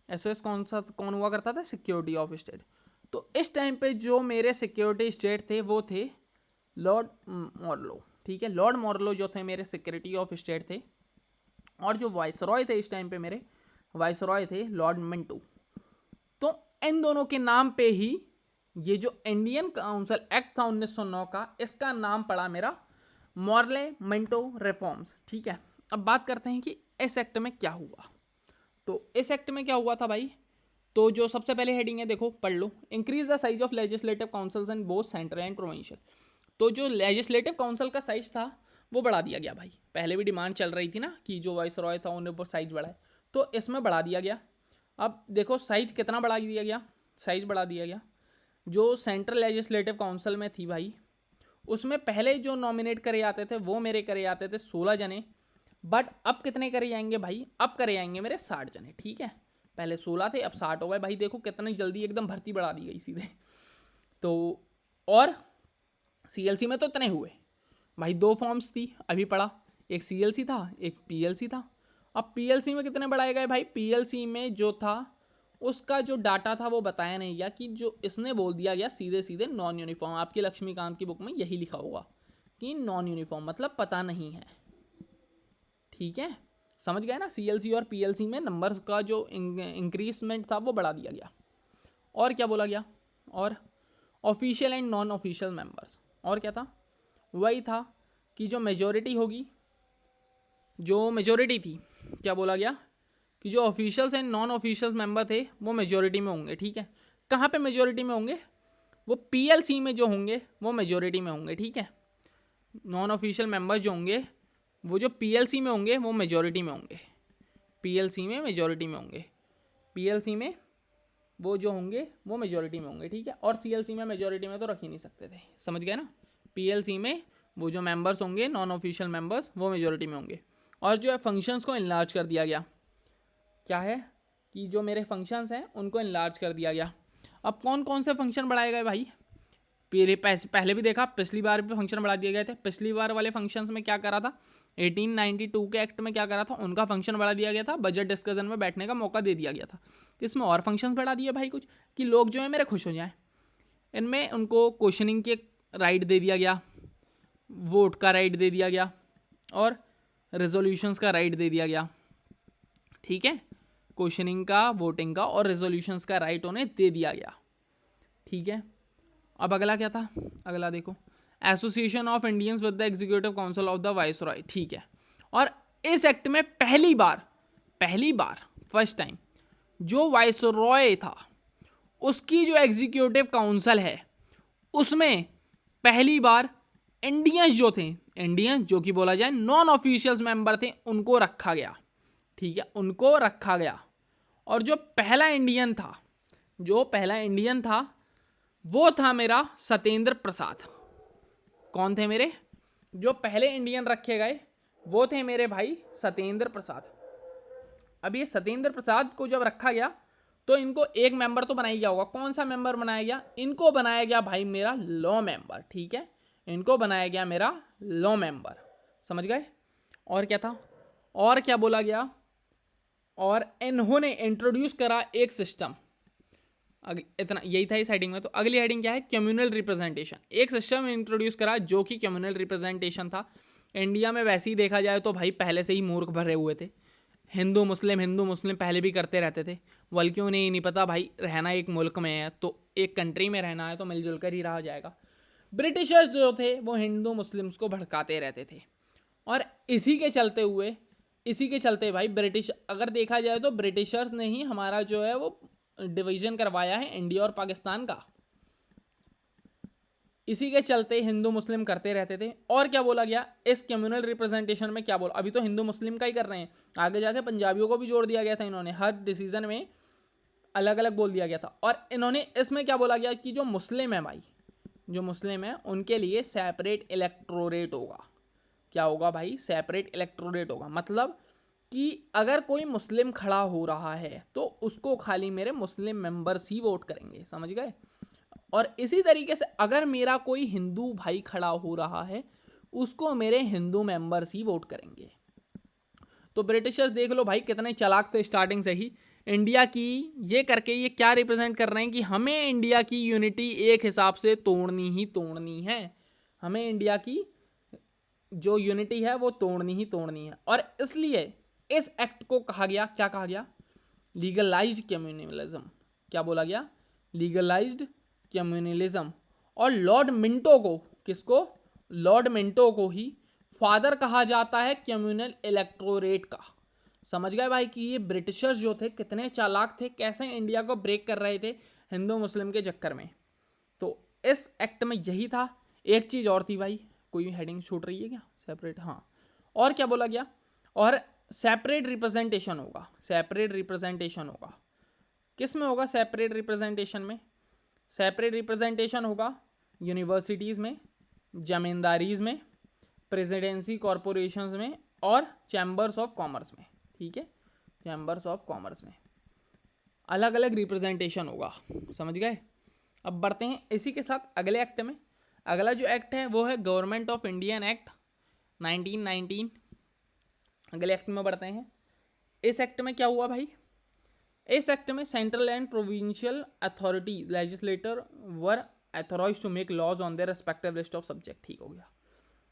एसओएस कौन हुआ करता था, सिक्योरिटी ऑफ स्टेट। तो इस टाइम पे जो मेरे सिक्योरिटी स्टेट थे वो थे लॉर्ड मॉर्लो, ठीक है। लॉर्ड मॉर्लो जो थे मेरे सिक्योरिटी ऑफ स्टेट थे, और जो वाइसरॉय थे इस टाइम पे मेरे वाइसरॉय थे लॉर्ड मिंटो। तो इन दोनों के नाम पे ही ये जो इंडियन काउंसिल एक्ट था 1909 का, इसका नाम पड़ा मेरा मॉर्ले मिंटो रिफॉर्म्स, ठीक है। अब बात करते हैं कि इस एक्ट में क्या हुआ। तो इस एक्ट में क्या हुआ था भाई, तो जो सबसे पहले हेडिंग है देखो पढ़ लो, increase the size of legislative councils in both central and provincial. तो जो लेजिस्लेटिव काउंसिल का साइज था वो बढ़ा दिया गया भाई। पहले भी डिमांड चल रही थी ना कि जो वाइसरॉय था उन्हें साइज बढ़ाए, तो इसमें बढ़ा दिया गया। अब देखो साइज कितना बढ़ा दिया गया, साइज बढ़ा दिया गया। जो सेंट्रल लेजिस्लेटिव काउंसिल में थी भाई, उसमें पहले जो नॉमिनेट करे जाते थे वो मेरे करे जाते थे 16 जने, बट अब कितने करे जाएंगे भाई, अब करे जाएंगे मेरे 60 जने, ठीक है। पहले 16 थे अब 60 हो गए भाई। देखो कितनी जल्दी एकदम भर्ती बढ़ा दी गई सीधे। तो और सीएलसी में तो इतने हुए भाई, 2 फॉर्म्स थी अभी पढ़ा, एक सीएलसी था एक पीएलसी था। अब पीएलसी में कितने बढ़ाए गए भाई, पीएलसी में जो था उसका जो डाटा था वो बताया नहीं गया, कि जो इसने बोल दिया गया सीधे सीधे नॉन यूनिफॉर्म। आपकी लक्ष्मीकांत की बुक में यही लिखा होगा कि नॉन यूनिफॉर्म मतलब पता नहीं है, ठीक है। समझ गए ना, सीएलसी और पीएलसी में नंबर्स का जो इंक्रीजमेंट था वो बढ़ा दिया गया। और क्या बोला गया, और official and non official members, और क्या था, वही था कि जो मेजॉरिटी होगी, जो मेजॉरिटी थी, क्या बोला गया कि जो officials and non official member थे वो मेजॉरिटी में होंगे, ठीक है। कहाँ पे मेजॉरिटी में होंगे, वो पीएलसी में जो होंगे वो मेजॉरिटी में होंगे, ठीक है। नॉन ऑफिशियल मेंबर्स जो होंगे वो जो पीएलसी में होंगे वो मेजॉरिटी में होंगे, पीएलसी में मेजॉरिटी में होंगे, पीएलसी में वो जो होंगे वो मेजॉरिटी में होंगे, ठीक है। और सीएलसी में मेजॉरिटी में तो रख ही नहीं सकते थे, समझ गए ना। पीएलसी में वो जो मेंबर्स होंगे नॉन ऑफिशियल मेंबर्स वो मेजॉरिटी में होंगे। और जो है फंक्शंस को इनलार्ज कर दिया गया, क्या है कि जो मेरे फंक्शंस हैं उनको इनलार्ज कर दिया गया। अब कौन कौन से फंक्शन बढ़ाए गए भाई, पहले भी देखा, पिछली बार भी फंक्शन बढ़ा दिए गए थे। पिछली बार वाले फंक्शंस में क्या करा था, 1892 के एक्ट में क्या करा था, उनका फंक्शन बढ़ा दिया गया था, बजट डिस्कशन में बैठने का मौका दे दिया गया था। इसमें और फंक्शंस बढ़ा दिए भाई कुछ, कि लोग जो है मेरे खुश हो जाएं। इनमें उनको क्वेश्चनिंग के राइट दे दिया गया, वोट का राइट दे दिया गया, और रेजोल्यूशंस का राइट दे दिया गया, ठीक है। क्वेश्चनिंग का, वोटिंग का और रेजोल्यूशंस का राइट उन्हें दे दिया गया, ठीक है। अब अगला क्या था, अगला देखो, association of Indians with the executive council of the viceroy, ठीक है। और इस एक्ट में पहली बार फर्स्ट टाइम जो वाइसरॉय था उसकी जो एग्जीक्यूटिव काउंसिल है उसमें पहली बार इंडियंस जो थे, इंडियंस जो कि बोला जाए नॉन ऑफिशियल्स मेंबर थे, उनको रखा गया, ठीक है, उनको रखा गया। और जो पहला इंडियन था वो था मेरा सत्येंद्र प्रसाद। कौन थे मेरे जो पहले इंडियन रखे गए, वो थे मेरे भाई सत्येंद्र प्रसाद। अब ये सत्येंद्र प्रसाद को जब रखा गया तो इनको एक मेंबर तो बनाया गया होगा, कौन सा मेंबर बनाया गया, इनको बनाया गया भाई मेरा लॉ मेंबर, ठीक है, इनको बनाया गया मेरा लॉ मेंबर, समझ गए। और क्या था, और क्या बोला गया, और इन्होंने इंट्रोड्यूस करा एक सिस्टम, इतना यही था इस हेडिंग में। तो अगली हेडिंग क्या है, कम्युनल रिप्रेजेंटेशन। एक सिस्टम इंट्रोड्यूस करा जो कि कम्युनल रिप्रेजेंटेशन था। इंडिया में वैसे ही देखा जाए तो भाई पहले से ही मूर्ख भरे हुए थे, हिंदू मुस्लिम पहले भी करते रहते थे। बल्कि उन्हें ही नहीं पता भाई रहना एक मुल्क में है तो एक कंट्री में रहना है तो मिलजुल कर ही रहा जाएगा। ब्रिटिशर्स जो थे वो हिंदू मुस्लिम्स को भड़काते रहते थे, और इसी के चलते भाई ब्रिटिश, अगर देखा जाए तो ब्रिटिशर्स ने ही हमारा जो है वो डिवीजन करवाया है इंडिया और पाकिस्तान का। इसी के चलते हिंदू मुस्लिम करते रहते थे। और क्या बोला गया इस कम्युनल रिप्रेजेंटेशन में, क्या बोला, अभी तो हिंदू मुस्लिम का ही कर रहे हैं, आगे जाके पंजाबियों को भी जोड़ दिया गया था इन्होंने, हर डिसीजन में अलग अलग बोल दिया गया था। और इन्होंने इसमें क्या बोला गया कि जो मुस्लिम है भाई, जो मुस्लिम है उनके लिए सेपरेट इलेक्टोरेट होगा। क्या होगा भाई, सेपरेट इलेक्टोरेट होगा। मतलब कि अगर कोई मुस्लिम खड़ा हो रहा है तो उसको खाली मेरे मुस्लिम मेंबर्स ही वोट करेंगे, समझ गए। और इसी तरीके से अगर मेरा कोई हिंदू भाई खड़ा हो रहा है उसको मेरे हिंदू मेंबर्स ही वोट करेंगे। तो ब्रिटिशर्स देख लो भाई कितने चालाक थे स्टार्टिंग से ही, इंडिया की ये करके ये क्या रिप्रेजेंट कर रहे हैं कि हमें इंडिया की यूनिटी एक हिसाब से तोड़नी ही तोड़नी है, हमें इंडिया की जो यूनिटी है वो तोड़नी ही तोड़नी है। और इसलिए इस एक्ट को कहा गया, क्या कहा गया, लीगलाइज्ड कम्युनलिज्म। क्या बोला गया, लीगलाइज्ड कम्युनलिज्म। और लॉर्ड मिंटो को, किसको, लॉर्ड मिंटो को ही फादर कहा जाता है कम्युनल इलेक्टोरेट का। समझ गए भाई कि ये ब्रिटिशर्स जो थे कितने चालाक थे, कैसे इंडिया को ब्रेक कर रहे थे हिंदू मुस्लिम के चक्कर में। तो इस एक्ट में यही था। एक चीज़ और थी भाई, कोई हेडिंग छूट रही है क्या, सेपरेट, हाँ। और क्या बोला गया, और सेपरेट रिप्रेजेंटेशन होगा, सेपरेट रिप्रेजेंटेशन होगा। किस में होगा सेपरेट रिप्रेजेंटेशन में, सेपरेट रिप्रेजेंटेशन होगा यूनिवर्सिटीज़ में, जमींदारीज में, प्रेसिडेंसी कॉरपोरेशंस में और चैम्बर्स ऑफ कॉमर्स में। ठीक है, चैम्बर्स ऑफ कॉमर्स में अलग अलग रिप्रेजेंटेशन होगा, समझ गए। अब बढ़ते हैं इसी के साथ अगले एक्ट में। अगला जो एक्ट है वो है गवर्नमेंट ऑफ इंडियन एक्ट 1919। अगले एक्ट में बढ़ते हैं। इस एक्ट में क्या हुआ भाई, इस एक्ट में central and provincial authority legislator were authorised to make laws on their respective list of subject. ठीक हो गया।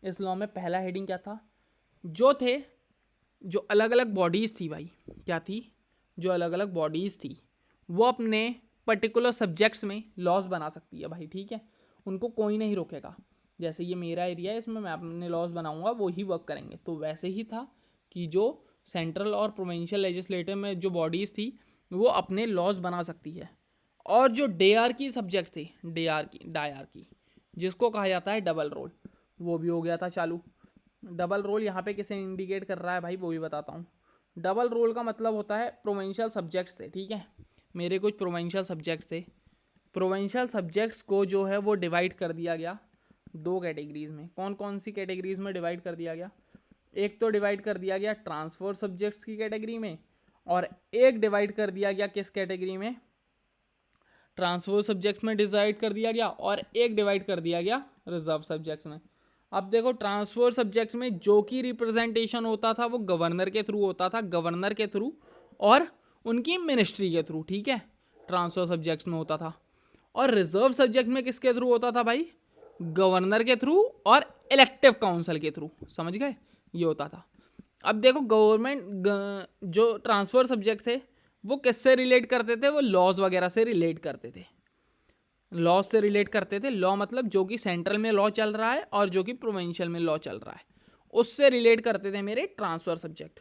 इस लॉ में पहला हेडिंग क्या था, जो थे, जो अलग अलग बॉडीज़ थी भाई, क्या थी, जो अलग अलग बॉडीज़ थी वो अपने पर्टिकुलर सब्जेक्ट्स में लॉज बना सकती है भाई। ठीक है, उनको कोई नहीं रोकेगा। जैसे ये मेरा एरिया है, इसमें मैं अपने लॉज बनाऊंगा, वो ही वर्क करेंगे। तो वैसे ही था कि जो सेंट्रल और प्रोविंशियल लेजिस्लेटिव में जो बॉडीज़ थी वो अपने लॉज बना सकती है। और जो डेआरकी सब्जेक्ट थे, डायरकी जिसको कहा जाता है डबल रोल, वो भी हो गया था चालू। डबल रोल यहाँ पे किसे इंडिकेट कर रहा है भाई, वो भी बताता हूँ। डबल रोल का मतलब होता है प्रोविंशियल सब्जेक्ट्स थे। ठीक है, मेरे कुछ प्रोविंशियल सब्जेक्ट्स थे, प्रोविंशियल सब्जेक्ट्स को जो है वो डिवाइड कर दिया गया दो कैटेगरीज में। कौन कौन सी कैटेगरीज में डिवाइड कर दिया गया, एक तो डिवाइड कर दिया गया ट्रांसफर सब्जेक्ट्स की कैटेगरी में, और एक डिवाइड कर दिया गया किस कैटेगरी में, ट्रांसफर सब्जेक्ट्स में डिवाइड कर दिया गया, और एक डिवाइड कर दिया गया रिजर्व सब्जेक्ट्स में। अब देखो ट्रांसफर सब्जेक्ट में जो कि रिप्रेजेंटेशन होता था वो गवर्नर के थ्रू होता था, गवर्नर के थ्रू और उनकी मिनिस्ट्री के थ्रू। ठीक है, ट्रांसफर सब्जेक्ट्स में होता था। और रिजर्व सब्जेक्ट में किसके थ्रू होता था भाई, गवर्नर के थ्रू और इलेक्टिव काउंसिल के थ्रू, समझ गए, ये होता था। अब देखो गवर्नमेंट जो ट्रांसफर सब्जेक्ट थे वो किससे रिलेट करते थे, वो लॉज वगैरह से रिलेट करते थे, लॉ से रिलेट करते थे। लॉ मतलब जो कि सेंट्रल में लॉ चल रहा है और जो कि प्रोविंशियल में लॉ चल रहा है, उससे रिलेट करते थे मेरे ट्रांसफर सब्जेक्ट।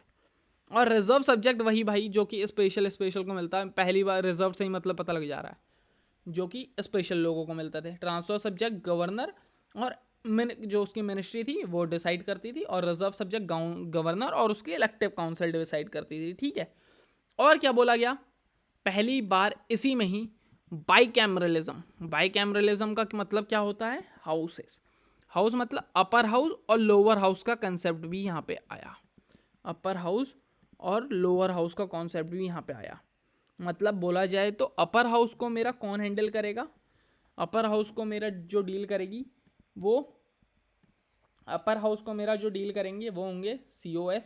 और रिजर्व सब्जेक्ट वही भाई जो कि स्पेशल को मिलता है, पहली बार रिजर्व से ही मतलब पता लग जा रहा है, जो कि स्पेशल लोगों को मिलते थे। ट्रांसफर सब्जेक्ट गवर्नर और जो उसकी मिनिस्ट्री थी वो डिसाइड करती थी, और रिजर्व सब्जेक्ट गवर्नर और उसकी इलेक्टिव काउंसिल डिसाइड करती थी। ठीक है, और क्या बोला गया, पहली बार इसी में ही बाईकैमरलिज्म। बाईकैमरलिज्म का मतलब क्या होता है, हाउसेस, हाउस मतलब अपर हाउस और लोअर हाउस का कंसेप्ट भी यहाँ पे आया, अपर हाउस और लोअर हाउस का कॉन्सेप्ट भी यहाँ पे आया। मतलब बोला जाए तो अपर हाउस को मेरा कौन हैंडल करेगा, अपर हाउस को मेरा जो डील करेगी वो, अपर हाउस को मेरा जो डील करेंगे वो होंगे COS,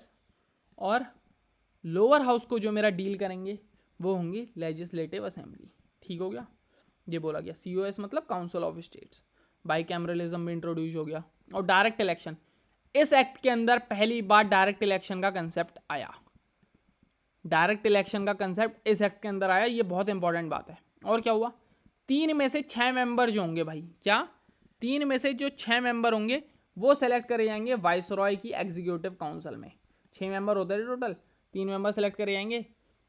और लोअर हाउस को जो मेरा डील करेंगे वो होंगी लेजिस्लेटिव असेंबली। ठीक हो गया, ये बोला गया। COS मतलब काउंसिल ऑफ स्टेट्स। बाईकैमरलिज्म में इंट्रोड्यूस हो गया। और डायरेक्ट इलेक्शन, इस एक्ट के अंदर पहली बार डायरेक्ट इलेक्शन का कंसेप्ट आया, डायरेक्ट इलेक्शन का कंसेप्ट इस एक्ट के अंदर आया, ये बहुत इंपॉर्टेंट बात है। और क्या हुआ, 3 में से 6 मेंबर जो होंगे भाई, क्या 3 में से जो 6 मेंबर होंगे वो सेलेक्ट करे जाएंगे वाइसरॉय की एग्जीक्यूटिव काउंसिल में। 6 मेंबर होते हैं टोटल, 3 मेंबर सेलेक्ट करे जाएंगे।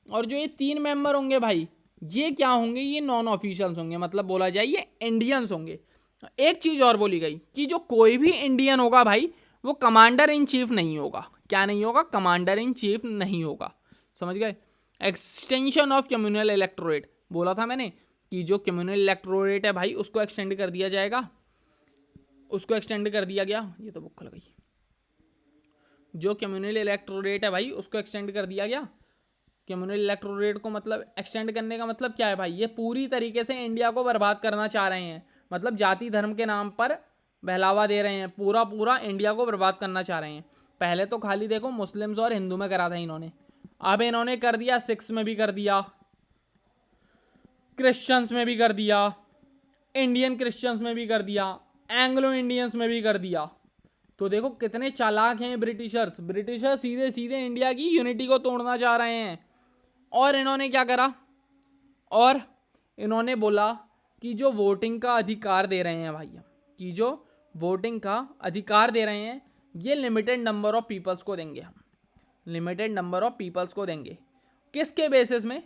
और जो ये 3 मेंबर होंगे भाई, ये क्या होंगे, ये नॉन ऑफिशियल्स होंगे, मतलब बोला जाए ये इंडियंस होंगे। एक चीज और बोली गई कि जो कोई भी इंडियन होगा भाई वो कमांडर इन चीफ नहीं होगा। क्या नहीं होगा? कमांडर इन चीफ नहीं होगा। समझ गए? एक्सटेंशन ऑफ कम्युनल इलेक्टोरेट बोला था मैंने कि जो कम्युनल इलेक्टोरेट है भाई उसको एक्सटेंड कर दिया जाएगा, उसको एक्सटेंड कर दिया गया। ये तो बुक खुल गई। जो कम्युनल इलेक्टोरेट है भाई उसको एक्सटेंड कर दिया गया। कम्युनल इलेक्टोरेट को मतलब एक्सटेंड करने का मतलब क्या है भाई? ये पूरी तरीके से इंडिया को बर्बाद करना चाह रहे हैं, मतलब जाति धर्म के नाम पर बहलावा दे रहे हैं, पूरा पूरा इंडिया को बर्बाद करना चाह रहे हैं। पहले तो खाली देखो मुस्लिम्स और हिंदू में करा था इन्होंने, अब इन्होंने कर दिया सिख्स में भी कर दिया, क्रिश्चियंस में भी कर दिया, इंडियन क्रिश्चियंस में भी कर दिया, एंग्लो इंडियंस में भी कर दिया। तो देखो कितने चालाक हैं ब्रिटिशर्स। ब्रिटिशर्स सीधे सीधे इंडिया की यूनिटी को तोड़ना चाह रहे हैं। और इन्होंने क्या करा? और इन्होंने बोला कि जो वोटिंग का अधिकार दे रहे हैं भाई, कि जो वोटिंग का अधिकार दे रहे हैं ये लिमिटेड नंबर ऑफ पीपल्स को देंगे हम, लिमिटेड नंबर ऑफ पीपल्स को देंगे। किसके बेसिस में?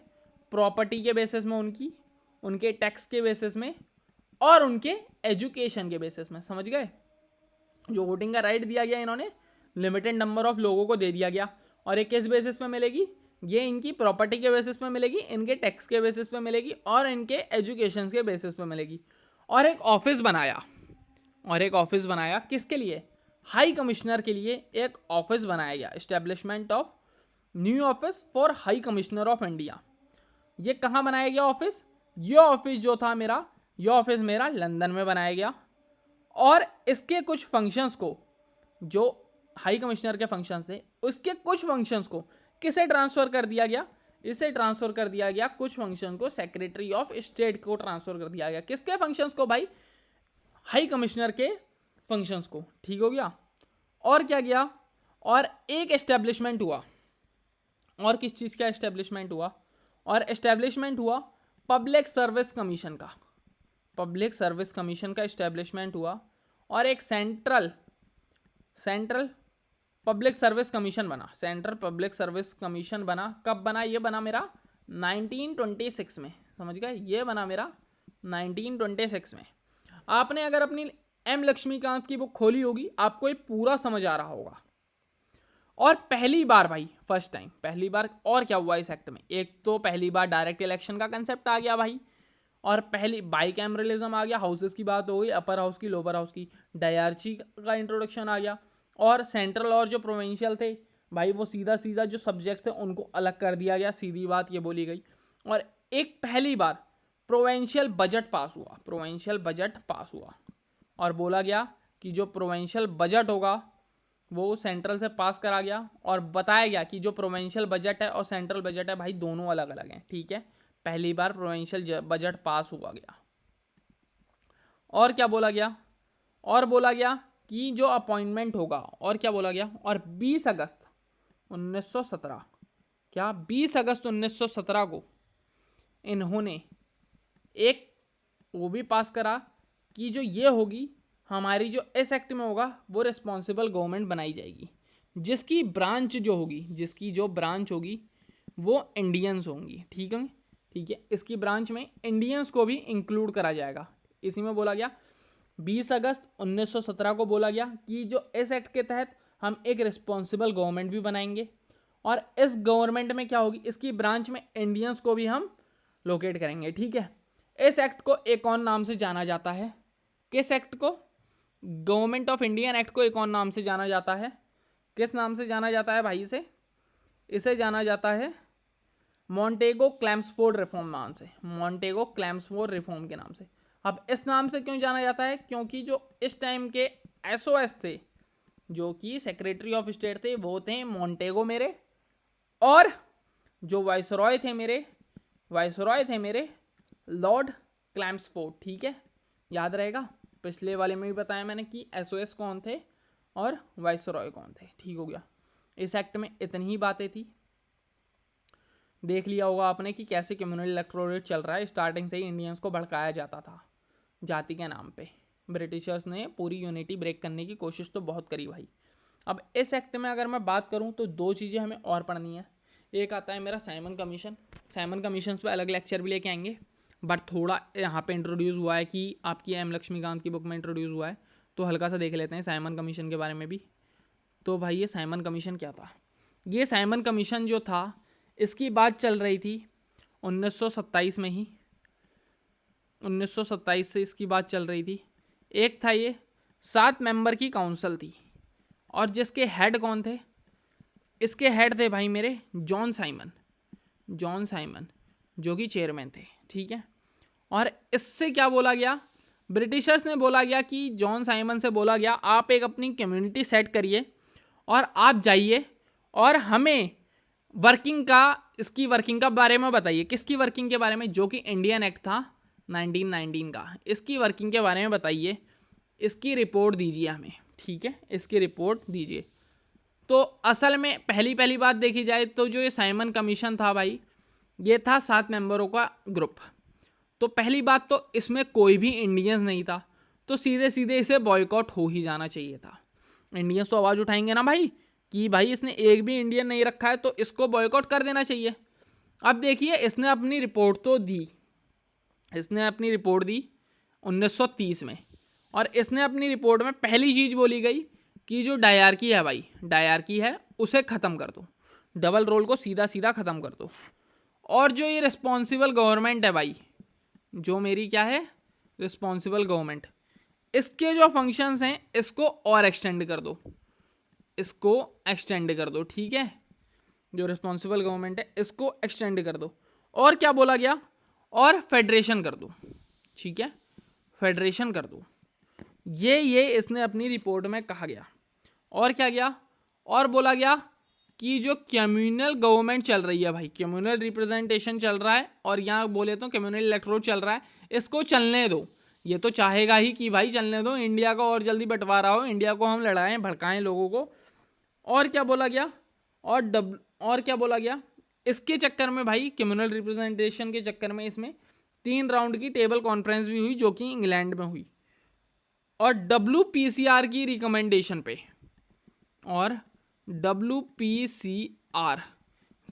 प्रॉपर्टी के बेसिस में उनकी, उनके टैक्स के बेसिस में और उनके एजुकेशन के बेसिस में। समझ गए? जो वोटिंग का राइट दिया गया इन्होंने लिमिटेड नंबर ऑफ लोगों को दे दिया गया। और ये किस बेसिस पे मिलेगी? ये इनकी प्रॉपर्टी के बेसिस पे मिलेगी, इनके टैक्स के बेसिस पे मिलेगी और इनके एजुकेशन के बेसिस पे मिलेगी। और एक ऑफिस बनाया, और एक ऑफिस बनाया किसके लिए? हाई कमिश्नर के लिए एक ऑफिस बनाया गया, establishment of new office for high commissioner of India. ये कहाँ बनाया गया ऑफिस? ये ऑफिस जो था मेरा, ये ऑफिस मेरा लंदन में बनाया गया। और इसके कुछ फंक्शंस को, जो हाई कमिश्नर के फंक्शंस थे उसके कुछ फंक्शंस को किसे ट्रांसफर कर दिया गया? इसे ट्रांसफर कर दिया गया कुछ फंक्शन को सेक्रेटरी ऑफ स्टेट को ट्रांसफर कर दिया गया। किसके फंक्शंस को भाई? हाई कमिश्नर के फंक्शंस को। ठीक हो गया? और क्या गया? और एक एस्टेब्लिशमेंट हुआ। और किस चीज़ का एस्टेब्लिशमेंट हुआ? और एस्टेब्लिशमेंट हुआ पब्लिक सर्विस कमीशन का, पब्लिक सर्विस कमीशन का एस्टेब्लिशमेंट हुआ। और एक सेंट्रल पब्लिक सर्विस कमीशन बना, सेंट्रल पब्लिक सर्विस कमीशन बना। कब बना? ये बना मेरा 1926 में। समझ गए? ये बना मेरा 1926 में। आपने अगर अपनी एम लक्ष्मीकांत की बुक खोली होगी आपको ये पूरा समझ आ रहा होगा। और पहली बार भाई, फर्स्ट टाइम, पहली बार और क्या हुआ इस एक्ट में? एक तो पहली बार डायरेक्ट इलेक्शन का कंसेप्ट आ गया भाई, और पहली बाइकैमरलिज्म आ गया, हाउसेस की बात हो गई, अपर हाउस की, लोअर हाउस की, डायरची का इंट्रोडक्शन आ गया। और सेंट्रल और जो प्रोविंशियल थे भाई वो सीधा सीधा जो सब्जेक्ट थे उनको अलग कर दिया गया, सीधी बात ये बोली गई। और एक पहली बार प्रोविंशियल बजट पास हुआ, प्रोविंशियल बजट पास हुआ और बोला गया कि जो प्रोविंशियल बजट होगा वो सेंट्रल से पास करा गया। और बताया गया कि जो प्रोविंशियल बजट है और सेंट्रल बजट है भाई दोनों अलग अलग हैं। ठीक है? पहली बार प्रोविंशियल बजट पास हुआ गया। और क्या बोला गया? और बोला गया कि जो अपॉइंटमेंट होगा, और क्या बोला गया? और 20 अगस्त 1917, क्या 20 अगस्त 1917 को इन्होंने एक वो भी पास करा कि जो ये होगी हमारी, जो इस एक्ट में होगा वो रिस्पॉन्सिबल गवर्नमेंट बनाई जाएगी, जिसकी ब्रांच जो होगी, जिसकी जो ब्रांच होगी वो इंडियंस होंगी। ठीक है? ठीक है? इसकी ब्रांच में इंडियंस को भी इंक्लूड करा जाएगा। इसी में बोला गया 20 अगस्त 1917 को बोला गया कि जो इस एक्ट के तहत हम एक रिस्पॉन्सिबल गवर्नमेंट भी बनाएंगे और इस गवर्नमेंट में क्या होगी, इसकी ब्रांच में इंडियंस को भी हम लोकेट करेंगे। ठीक है? इस एक्ट को एक और नाम से जाना जाता है। किस एक्ट को? गवर्नमेंट ऑफ इंडियन एक्ट को एक और नाम से जाना जाता है। किस नाम से जाना जाता है भाई? इसे जाना जाता है मॉन्टेगो क्लेम्सफोर्ड रिफॉर्म नाम से, मॉन्टेगो क्लेम्सफोर्ड रिफॉर्म के नाम से। अब इस नाम से क्यों जाना जाता है? क्योंकि जो इस टाइम के SOS थे, जो कि सेक्रेटरी ऑफ स्टेट थे, वो थे मॉन्टेगो मेरे, और जो वाइसरॉय थे मेरे लॉर्ड क्लेम्सफोर्ड। ठीक है? याद रहेगा, पिछले वाले में भी बताया मैंने कि SOS कौन थे और वाइसरॉय कौन थे। ठीक हो गया? इस एक्ट में इतनी ही बातें थी। देख लिया होगा आपने कि कैसे कम्युनल इलेक्टोरेट चल रहा है। स्टार्टिंग से ही इंडियंस को भड़काया जाता था जाति के नाम पे। ब्रिटिशर्स ने पूरी यूनिटी ब्रेक करने की कोशिश तो बहुत करी भाई। अब इस एक्ट में अगर मैं बात करूं तो दो चीज़ें हमें और पढ़नी है। एक आता है मेरा साइमन कमीशन, साइमन कमीशन पे अलग लेक्चर भी लेके आएंगे। बट थोड़ा यहाँ पे इंट्रोड्यूस हुआ है कि आपकी एम लक्ष्मीकांत की बुक में इंट्रोड्यूस हुआ है, तो हल्का सा देख लेते हैं साइमन कमीशन के बारे में भी। तो भाई ये साइमन कमीशन क्या था? ये साइमन कमीशन जो था, इसकी बात चल रही थी 1927 में ही, 1927 से इसकी बात चल रही थी। एक था ये 7 मेंबर की काउंसिल थी, और जिसके हेड कौन थे? इसके हेड थे भाई मेरे जॉन साइमन, जॉन साइमन जो कि चेयरमैन थे, ठीक है। और इससे क्या बोला गया? ब्रिटिशर्स ने बोला गया कि जॉन साइमन से बोला गया आप एक अपनी कम्युनिटी सेट करिए और आप जाइए और हमें वर्किंग का, इसकी वर्किंग का बारे में बताइए। किसकी वर्किंग के बारे में? जो कि इंडियन एक्ट था 1919 का, इसकी वर्किंग के बारे में बताइए, इसकी रिपोर्ट दीजिए हमें, ठीक है, इसकी रिपोर्ट दीजिए। तो असल में पहली बात देखी जाए तो जो ये साइमन कमीशन था भाई, ये था 7 मेंबरों का ग्रुप। तो पहली बात तो इसमें कोई भी इंडियंस नहीं था, तो सीधे सीधे इसे बॉयकॉट हो ही जाना चाहिए था। इंडियंस तो आवाज़ उठाएंगे ना भाई कि भाई इसने एक भी इंडियन नहीं रखा है, तो इसको बॉयकॉट कर देना चाहिए। अब देखिए इसने अपनी रिपोर्ट तो दी, इसने अपनी रिपोर्ट दी 1930 में, और इसने अपनी रिपोर्ट में पहली चीज़ बोली गई कि जो डायरकी है भाई, डायरकी है उसे ख़त्म कर दो, डबल रोल को सीधा सीधा ख़त्म कर दो। और जो ये रिस्पॉन्सिबल गवर्नमेंट है भाई, जो मेरी क्या है, रिस्पॉन्सिबल गवर्नमेंट, इसके जो फंक्शंस हैं इसको और एक्सटेंड कर दो, इसको एक्सटेंड कर दो, ठीक है। जो रिस्पॉन्सिबल गवर्नमेंट है इसको एक्सटेंड कर दो। और क्या बोला गया? और फेडरेशन कर दो, ठीक है, फेडरेशन कर दो। ये इसने अपनी रिपोर्ट में कहा गया। और क्या गया? और बोला गया कि जो कम्युनल गवर्नमेंट चल रही है भाई, कम्युनल रिप्रेजेंटेशन चल रहा है, और यहाँ बोले तो कम्युनल इलेक्टोरेट चल रहा है, इसको चलने दो। ये तो चाहेगा ही कि भाई चलने दो, इंडिया का और जल्दी बंटवारा हो, इंडिया को हम लड़ाएं भड़काएं लोगों को। और क्या बोला गया? और क्या बोला गया? इसके चक्कर में भाई, कम्युनल रिप्रेजेंटेशन के चक्कर में इसमें 3 राउंड की टेबल कॉन्फ्रेंस भी हुई जो कि इंग्लैंड में हुई। और WPCR की रिकमेंडेशन पे, और WPCR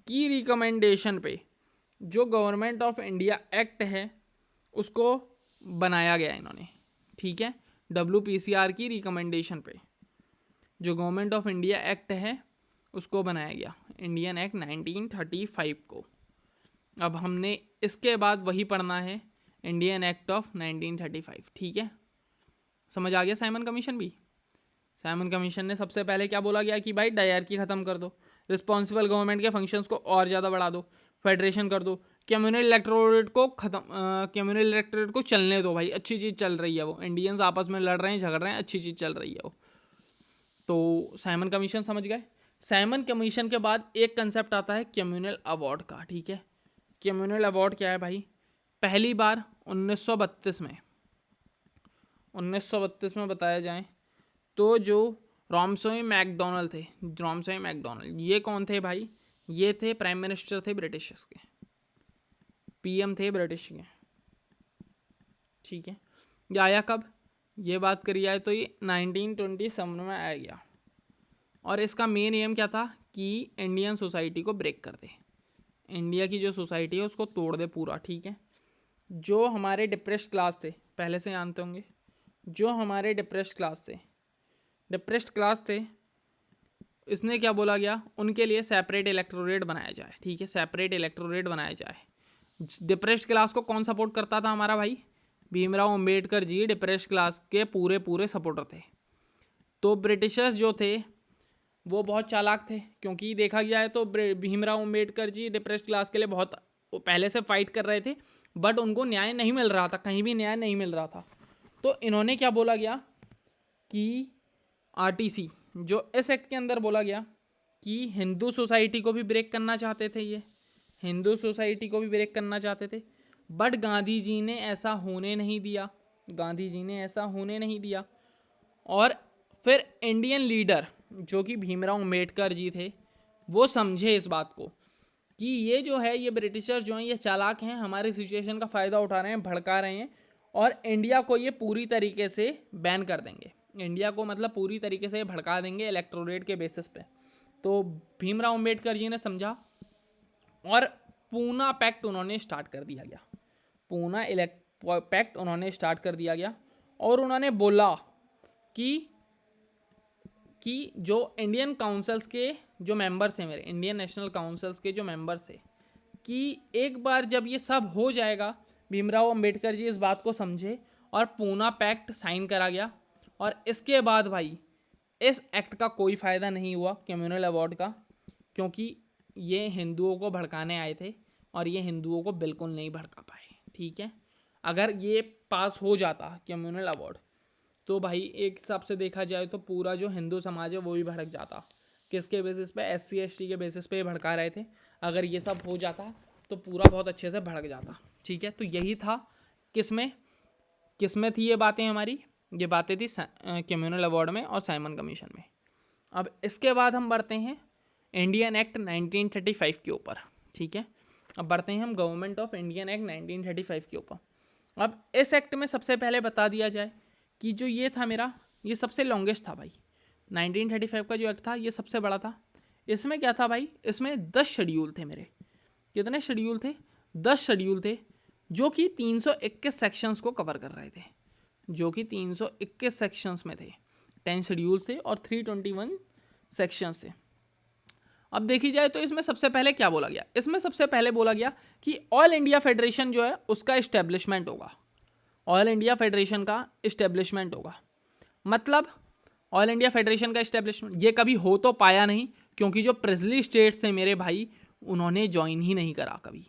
की रिकमेंडेशन पे जो गवर्नमेंट ऑफ इंडिया एक्ट है उसको बनाया गया इन्होंने, ठीक है। WPCR की रिकमेंडेशन पे जो गवर्नमेंट ऑफ इंडिया एक्ट है उसको बनाया गया, इंडियन एक्ट 1935 को। अब हमने इसके बाद वही पढ़ना है, इंडियन एक्ट ऑफ 1935, ठीक है। समझ आ गया साइमन कमीशन भी? साइमन कमीशन ने सबसे पहले क्या बोला गया कि भाई डायरकी ख़त्म कर दो, रिस्पॉन्सिबल गवर्नमेंट के फंक्शंस को और ज़्यादा बढ़ा दो, फेडरेशन कर दो, कम्युनल इलेक्टोरेट को कम्युनल इलेक्टोरेट को चलने दो भाई, अच्छी चीज़ चल रही है वो, इंडियंस आपस में लड़ रहे हैं, झगड़ रहे हैं, अच्छी चीज़ चल रही है वो। तो साइमन कमीशन समझ गए। साइमन कमीशन के बाद एक कंसेप्ट आता है कम्युनल अवार्ड का, ठीक है। कम्युनल अवार्ड क्या है भाई? पहली बार 1932 में, 1932 में बताया जाए तो जो रॉमसॉय मैकडोनल्ड थे, रॉमसॉय मैकडोनल्ड, ये कौन थे भाई? ये थे प्राइम मिनिस्टर थे ब्रिटिश के, PM थे ब्रिटिश के, ठीक है। ये आया कब? ये बात करी जाए तो ये 1927 में आया गया। और इसका मेन एम क्या था कि इंडियन सोसाइटी को ब्रेक कर दे, इंडिया की जो सोसाइटी है उसको तोड़ दे पूरा, ठीक है। जो हमारे डिप्रेस्ड क्लास थे, पहले से जानते होंगे, जो हमारे डिप्रेस्ड क्लास थे, इसने क्या बोला गया? उनके लिए सेपरेट इलेक्टोरेट बनाया जाए, ठीक है, सेपरेट इलेक्टोरेट बनाया जाए। डिप्रेस्ड क्लास को कौन सपोर्ट करता था? हमारा भाई भीमराव अंबेडकर जी डिप्रेस्ड क्लास के पूरे सपोर्टर थे। तो ब्रिटिशर्स जो थे वो बहुत चालाक थे, क्योंकि देखा गया है तो भीमराव अंबेडकर जी डिप्रेस्ड क्लास के लिए बहुत पहले से फाइट कर रहे थे, बट उनको न्याय नहीं मिल रहा था, कहीं भी न्याय नहीं मिल रहा था। तो इन्होंने क्या बोला गया कि RTC, जो इस एक्ट के अंदर बोला गया कि हिंदू सोसाइटी को भी ब्रेक करना चाहते थे, ये हिंदू सोसाइटी को भी ब्रेक करना चाहते थे, बट गांधी जी ने ऐसा होने नहीं दिया, गांधी जी ने ऐसा होने नहीं दिया। और फिर इंडियन लीडर जो कि भीमराव अंबेडकर जी थे, वो समझे इस बात को कि ये जो है, ये ब्रिटिशर जो हैं ये चालाक हैं, हमारी सिचुएशन का फ़ायदा उठा रहे हैं, भड़का रहे हैं, और इंडिया को ये पूरी तरीके से बैन कर देंगे, इंडिया को मतलब पूरी तरीके से भड़का देंगे इलेक्टोरेट के बेसिस पे। तो भीमराव अंबेडकर जी ने समझा और पूना पैक्ट उन्होंने स्टार्ट कर दिया गया, पूना पैक्ट उन्होंने स्टार्ट कर दिया गया। और उन्होंने बोला कि जो इंडियन काउंसिल्स के जो मेंबर्स हैं, मेरे इंडियन नेशनल काउंसिल्स के जो मेंबर्स थे, कि एक बार जब ये सब हो जाएगा, भीमराव अंबेडकर जी इस बात को समझे और पूना पैक्ट साइन करा गया। और इसके बाद भाई इस एक्ट का कोई फ़ायदा नहीं हुआ कम्युनल अवार्ड का, क्योंकि ये हिंदुओं को भड़काने आए थे और ये हिंदुओं को बिल्कुल नहीं भड़का पाए। ठीक है, अगर ये पास हो जाता कम्युनल अवार्ड तो भाई एक हिसाब से देखा जाए तो पूरा जो हिंदू समाज है वो भी भड़क जाता। किसके बेसिस पे? SC ST के बेसिस पे भड़का रहे थे। अगर ये सब हो जाता तो पूरा बहुत अच्छे से भड़क जाता। ठीक है, तो यही था किसमें थी ये बातें हमारी, ये बातें थी कम्युनल अवार्ड में और साइमन कमीशन में। अब इसके बाद हम बढ़ते हैं इंडियन एक्ट 1935 के ऊपर। ठीक है, अब बढ़ते हैं हम गवर्नमेंट ऑफ इंडियन एक्ट 1935 के ऊपर। अब इस एक्ट में सबसे पहले बता दिया जाए कि जो ये था मेरा, ये सबसे लॉन्गेस्ट था भाई। 1935 का जो एक्ट था ये सबसे बड़ा था। इसमें क्या था भाई, इसमें 10 शेड्यूल थे मेरे। कितने शेड्यूल थे? 10 शेड्यूल थे, जो कि 321 सेक्शंस को कवर कर रहे थे, जो कि 321 सेक्शंस में थे। 10 शेड्यूल थे और 321 सेक्शंस थे। अब देखी जाए तो इसमें सबसे पहले क्या बोला गया? इसमें सबसे पहले बोला गया कि ऑल इंडिया फेडरेशन जो है उसका इस्टेब्लिशमेंट होगा। ऑल इंडिया फेडरेशन का इस्टेब्लिशमेंट होगा, मतलब ऑल इंडिया फेडरेशन का इस्टेब्लिशमेंट ये कभी हो तो पाया नहीं, क्योंकि जो प्रिजली स्टेट्स थे मेरे भाई उन्होंने ज्वाइन ही नहीं करा कभी।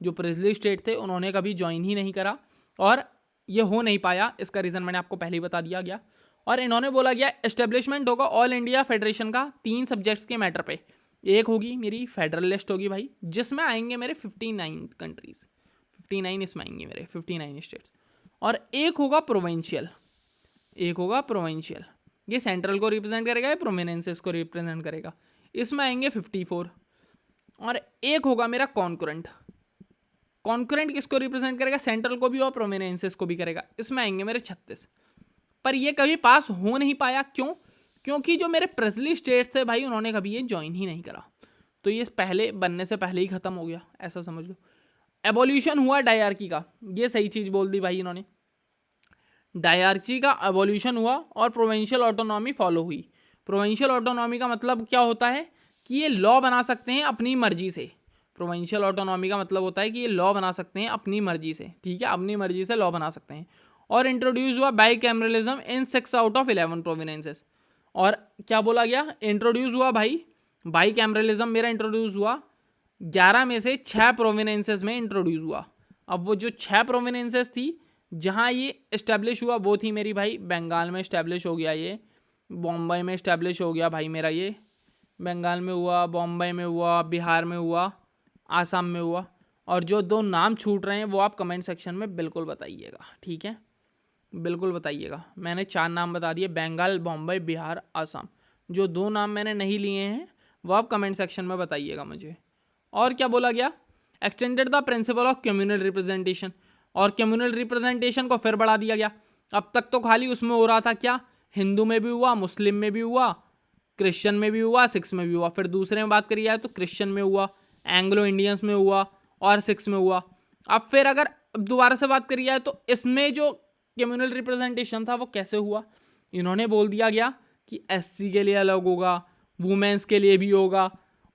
जो प्रिजली स्टेट थे उन्होंने कभी ज्वाइन ही नहीं करा और ये हो नहीं पाया। इसका रीज़न मैंने आपको पहले ही बता दिया गया। और इन्होंने बोला गया इस्टेब्लिशमेंट होगा ऑल इंडिया फेडरेशन का 3 सब्जेक्ट्स के मैटर पे। एक होगी मेरी फेडरल लिस्ट होगी भाई, जिसमें आएंगे मेरे 59 कंट्रीज, 59 इसमें आएंगे मेरे 59 स्टेट्स। और एक होगा प्रोविंशियल, ये सेंट्रल को रिप्रेजेंट करेगा, या प्रोमिनेंसेस को रिप्रेजेंट करेगा, इसमें आएंगे 54। और एक होगा मेरा कॉन्करेंट किसको रिप्रेजेंट करेगा? सेंट्रल को भी और प्रोमिनेंसेस को भी करेगा, इसमें आएंगे मेरे 36। पर ये कभी पास हो नहीं पाया। क्यों? क्योंकि जो मेरे प्रेजली स्टेट्स थे भाई उन्होंने कभी ये ज्वाइन ही नहीं करा, तो ये पहले बनने से पहले ही खत्म हो गया, ऐसा समझ लो। एबोल्यूशन हुआ डायरार्की का, ये सही चीज़ बोल दी भाई इन्होंने। डायरार्की का एबोल्यूशन हुआ और प्रोविंशियल ऑटोनॉमी फॉलो हुई। प्रोविंशियल ऑटोनॉमी का मतलब क्या होता है कि ये लॉ बना सकते हैं अपनी मर्जी से। प्रोविंशियल ऑटोनॉमी का मतलब होता है कि ये लॉ बना सकते हैं अपनी मर्जी से। ठीक है, अपनी मर्जी से लॉ बना सकते हैं। और इंट्रोड्यूस हुआ बाईकैमरलिज्म इन 6 आउट ऑफ 11 प्रोविनेंसेस। और क्या बोला गया? इंट्रोड्यूस हुआ भाई बाईकैमरलिज्म मेरा इंट्रोड्यूस हुआ 11 में से 6 प्रोविनेंसेस में इंट्रोड्यूस हुआ। अब वो जो 6 प्रोविनेंसेस थी जहाँ ये इस्टेब्लिश हुआ वो थी मेरी भाई बंगाल में इस्टेब्लिश हो गया, ये बॉम्बे में इस्टेब्लिश हो गया भाई मेरा, ये बंगाल में हुआ, बॉम्बे में हुआ, बिहार में हुआ, आसाम में हुआ। और जो 2 नाम छूट रहे हैं वो आप कमेंट सेक्शन में बिल्कुल बताइएगा। ठीक है, बिल्कुल बताइएगा। मैंने 4 नाम बता दिए, बंगाल, बॉम्बे, बिहार, आसाम। जो 2 नाम मैंने नहीं लिए हैं वो आप कमेंट सेक्शन में बताइएगा मुझे। और क्या बोला गया? Extended the principle of communal representation, और कम्युनल रिप्रेजेंटेशन को फिर बढ़ा दिया गया। अब तक तो खाली उसमें हो रहा था क्या, हिंदू में भी हुआ, मुस्लिम में भी हुआ, क्रिश्चियन में भी हुआ, सिक्स में भी हुआ। फिर दूसरे में बात करी जाए तो क्रिश्चियन में हुआ, एंग्लो इंडियंस में हुआ और सिक्स में हुआ। अब फिर अगर दोबारा से बात करी जाए तो इसमें जो कम्युनल रिप्रेजेंटेशन था वो कैसे हुआ? इन्होंने बोल दिया गया कि SC के लिए अलग होगा, वुमेन्स के लिए भी होगा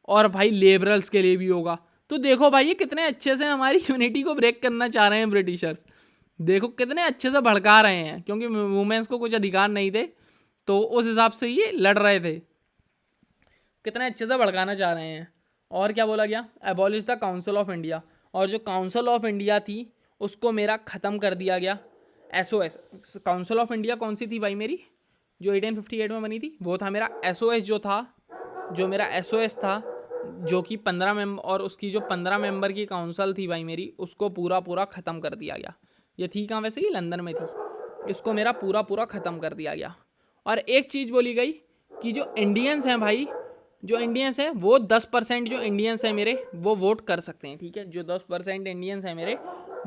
और भाई लिबरल्स के लिए भी होगा। तो देखो भाई ये कितने अच्छे से हमारी यूनिटी को ब्रेक करना चाह रहे हैं ब्रिटिशर्स। देखो कितने अच्छे से भड़का रहे हैं, क्योंकि वुमेन्स को कुछ अधिकार नहीं थे तो उस हिसाब से ये लड़ रहे थे। कितने अच्छे से भड़काना चाह रहे हैं। और क्या बोला गया? Abolish the council of India, और जो काउंसिल ऑफ इंडिया थी उसको मेरा ख़त्म कर दिया गया। SOS काउंसिल ऑफ इंडिया कौन सी थी भाई मेरी, जो 1858 में बनी थी, वो था मेरा SOS जो था, जो मेरा SOS था, जो कि 15 मेंबर, और उसकी जो 15 मेंबर की काउंसिल थी भाई मेरी, उसको पूरा ख़त्म कर दिया गया। ये थी कहाँ वैसे? ये लंदन में थी। इसको मेरा पूरा ख़त्म कर दिया गया। और एक चीज़ बोली गई कि जो इंडियंस हैं भाई, जो इंडियंस हैं वो 10% जो इंडियंस हैं मेरे वो वोट कर सकते हैं। ठीक है, जो 10% इंडियंस हैं मेरे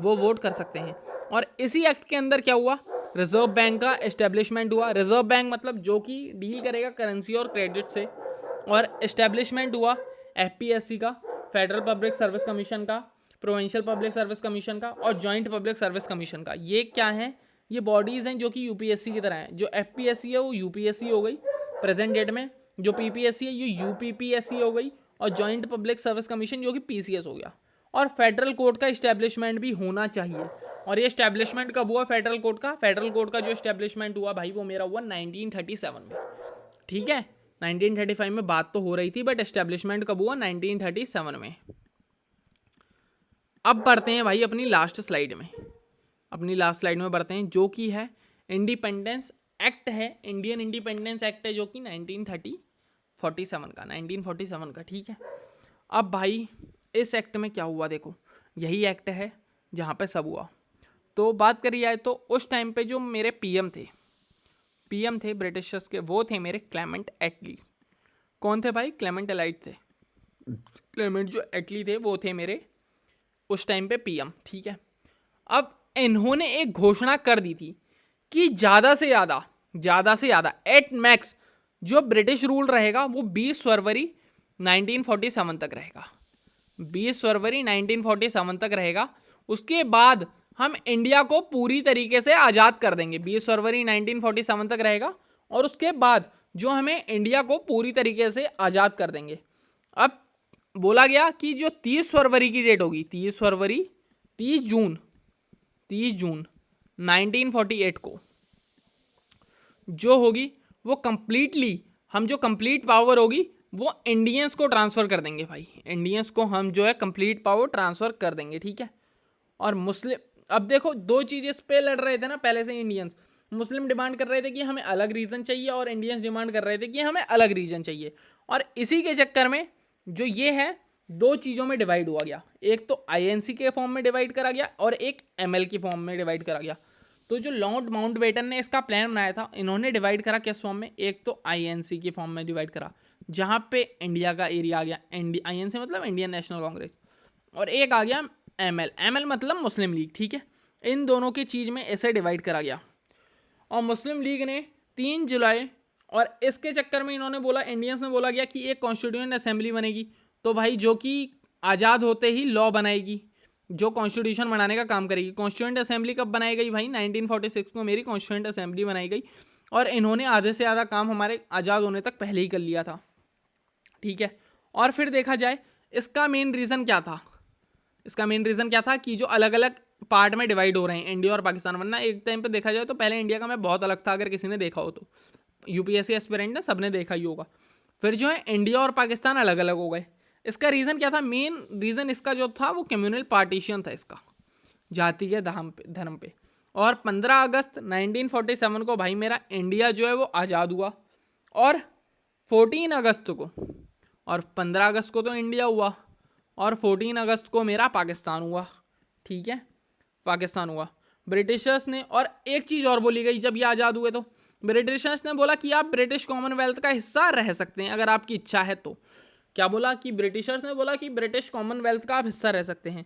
वो वोट कर सकते हैं। और इसी एक्ट के अंदर क्या हुआ? रिजर्व बैंक का एस्टेब्लिशमेंट हुआ। रिजर्व बैंक मतलब जो कि डील करेगा करेंसी और क्रेडिट से। और एस्टेब्लिशमेंट हुआ FPSC का, फेडरल पब्लिक सर्विस कमीशन का, प्रोविंशियल पब्लिक सर्विस कमीशन का और जॉइंट पब्लिक सर्विस कमीशन का। ये क्या है, ये बॉडीज़ हैं जो कि यूपीएससी की तरह हैं। जो एफपीएससी है वो यूपीएससी हो गई प्रेजेंट डेट में, जो पीपीएससी है ये यूपीपीएससी हो गई, और जॉइंट पब्लिक सर्विस कमीशन जो कि पीसीएस हो गया। और फेडरल कोर्ट का इस्टेब्लिशमेंट भी होना चाहिए। और ये इस्टेब्लिशमेंट कब हुआ फेडरल कोर्ट का? फेडरल कोर्ट का जो इस्टेब्लिशमेंट हुआ भाई वो मेरा हुआ 1937 में, ठीक है। 1935 में बात तो हो रही थी, बट एस्टेब्लिशमेंट कब हुआ? 1937 में। अब बढ़ते हैं भाई अपनी लास्ट स्लाइड में, बढ़ते हैं, जो कि है इंडिपेंडेंस एक्ट है, इंडियन इंडिपेंडेंस एक्ट है जो कि 1947 का, ठीक है। अब भाई इस एक्ट में क्या हुआ, देखो यही एक्ट है जहाँ पे सब हुआ। तो बात करी जाए तो उस टाइम पे जो मेरे पीएम थे ब्रिटिशर्स के, वो थे मेरे क्लेमेंट एटली। कौन थे भाई? क्लेमेंट एलाइट थे। क्लेमेंट जो एटली थे वो थे मेरे उस टाइम पे पीएम, ठीक है। अब इन्होंने एक घोषणा कर दी थी कि ज़्यादा से ज़्यादा एट मैक्स जो ब्रिटिश रूल रहेगा वो 20 फरवरी 1947 तक रहेगा। 20 फरवरी 1947 तक रहेगा। उसके बाद हम इंडिया को पूरी तरीके से आज़ाद कर देंगे। 20 फरवरी 1947 तक रहेगा और उसके बाद जो हमें इंडिया को पूरी तरीके से आज़ाद कर देंगे। अब बोला गया कि जो 30 फरवरी की डेट होगी, 30 जून 1948 को जो होगी वो कंप्लीटली हम जो कंप्लीट पावर होगी वो इंडियंस को ट्रांसफ़र कर देंगे भाई। इंडियंस को हम जो है कंप्लीट पावर ट्रांसफ़र कर देंगे, ठीक है। और मुस्लिम, अब देखो दो चीज़ इस पे लड़ रहे थे ना पहले से। इंडियंस, मुस्लिम डिमांड कर रहे थे कि हमें अलग रीजन चाहिए और इंडियंस डिमांड कर रहे थे कि हमें अलग रीजन चाहिए। और इसी के चक्कर में जो ये है दो चीज़ों में डिवाइड हुआ गया। एक तो आईएनसी के फॉर्म में डिवाइड करा गया और एक एमएल की फॉर्म में डिवाइड करा गया। तो जो लॉर्ड माउंटबेटन ने इसका प्लान बनाया था, इन्होंने डिवाइड करा किस फॉर्म में? एक तो आईएनसी की फॉर्म में डिवाइड करा जहाँ पे इंडिया का एरिया आ गया, आईएनसी मतलब इंडियन नेशनल कांग्रेस, और एक आ गया एमएल मतलब मुस्लिम लीग, ठीक है। इन दोनों की चीज़ में ऐसे डिवाइड करा गया। और मुस्लिम लीग ने 3 जुलाई, और इसके चक्कर में इन्होंने बोला, इंडियंस ने बोला गया कि एक कॉन्स्टिट्यूएंट असेंबली बनेगी, तो भाई जो कि आज़ाद होते ही लॉ बनाएगी, जो कॉन्स्टिट्यूशन बनाने का काम करेगी। कॉन्स्टिट्यूएंट असेंबली कब बनाई गई भाई? 1946 को मेरी कॉन्स्टिट्यूएंट असेंबली बनाई गई। और इन्होंने आधे से ज़्यादा काम हमारे आज़ाद होने तक पहले ही कर लिया था, ठीक है। और फिर देखा जाए इसका मेन रीज़न क्या था? कि जो अलग अलग पार्ट में डिवाइड हो रहे हैं इंडिया और पाकिस्तान। वरना एक टाइम पे देखा जाए तो पहले इंडिया का मैप बहुत अलग था, अगर किसी ने देखा हो तो। यूपीएससी एस्पिरेंट ने सबने देखा ही होगा। फिर जो है इंडिया और पाकिस्तान अलग अलग हो गए। इसका रीज़न क्या था? मेन रीज़न इसका जो था वो कम्युनल पार्टीशन था इसका, जाति के धर्म पे। और 15 अगस्त 1947 को भाई मेरा इंडिया जो है वो आज़ाद हुआ। और 14 अगस्त को, और 15 अगस्त को तो इंडिया हुआ और 14 अगस्त को मेरा पाकिस्तान हुआ, ठीक है, पाकिस्तान हुआ। ब्रिटिशर्स ने, और एक चीज़ और बोली गई जब ये आज़ाद हुए, तो ब्रिटिशर्स ने बोला कि आप ब्रिटिश कॉमनवेल्थ का हिस्सा रह सकते हैं अगर आपकी इच्छा है तो। क्या बोला? कि ब्रिटिशर्स ने बोला कि ब्रिटिश कॉमनवेल्थ का आप हिस्सा रह सकते हैं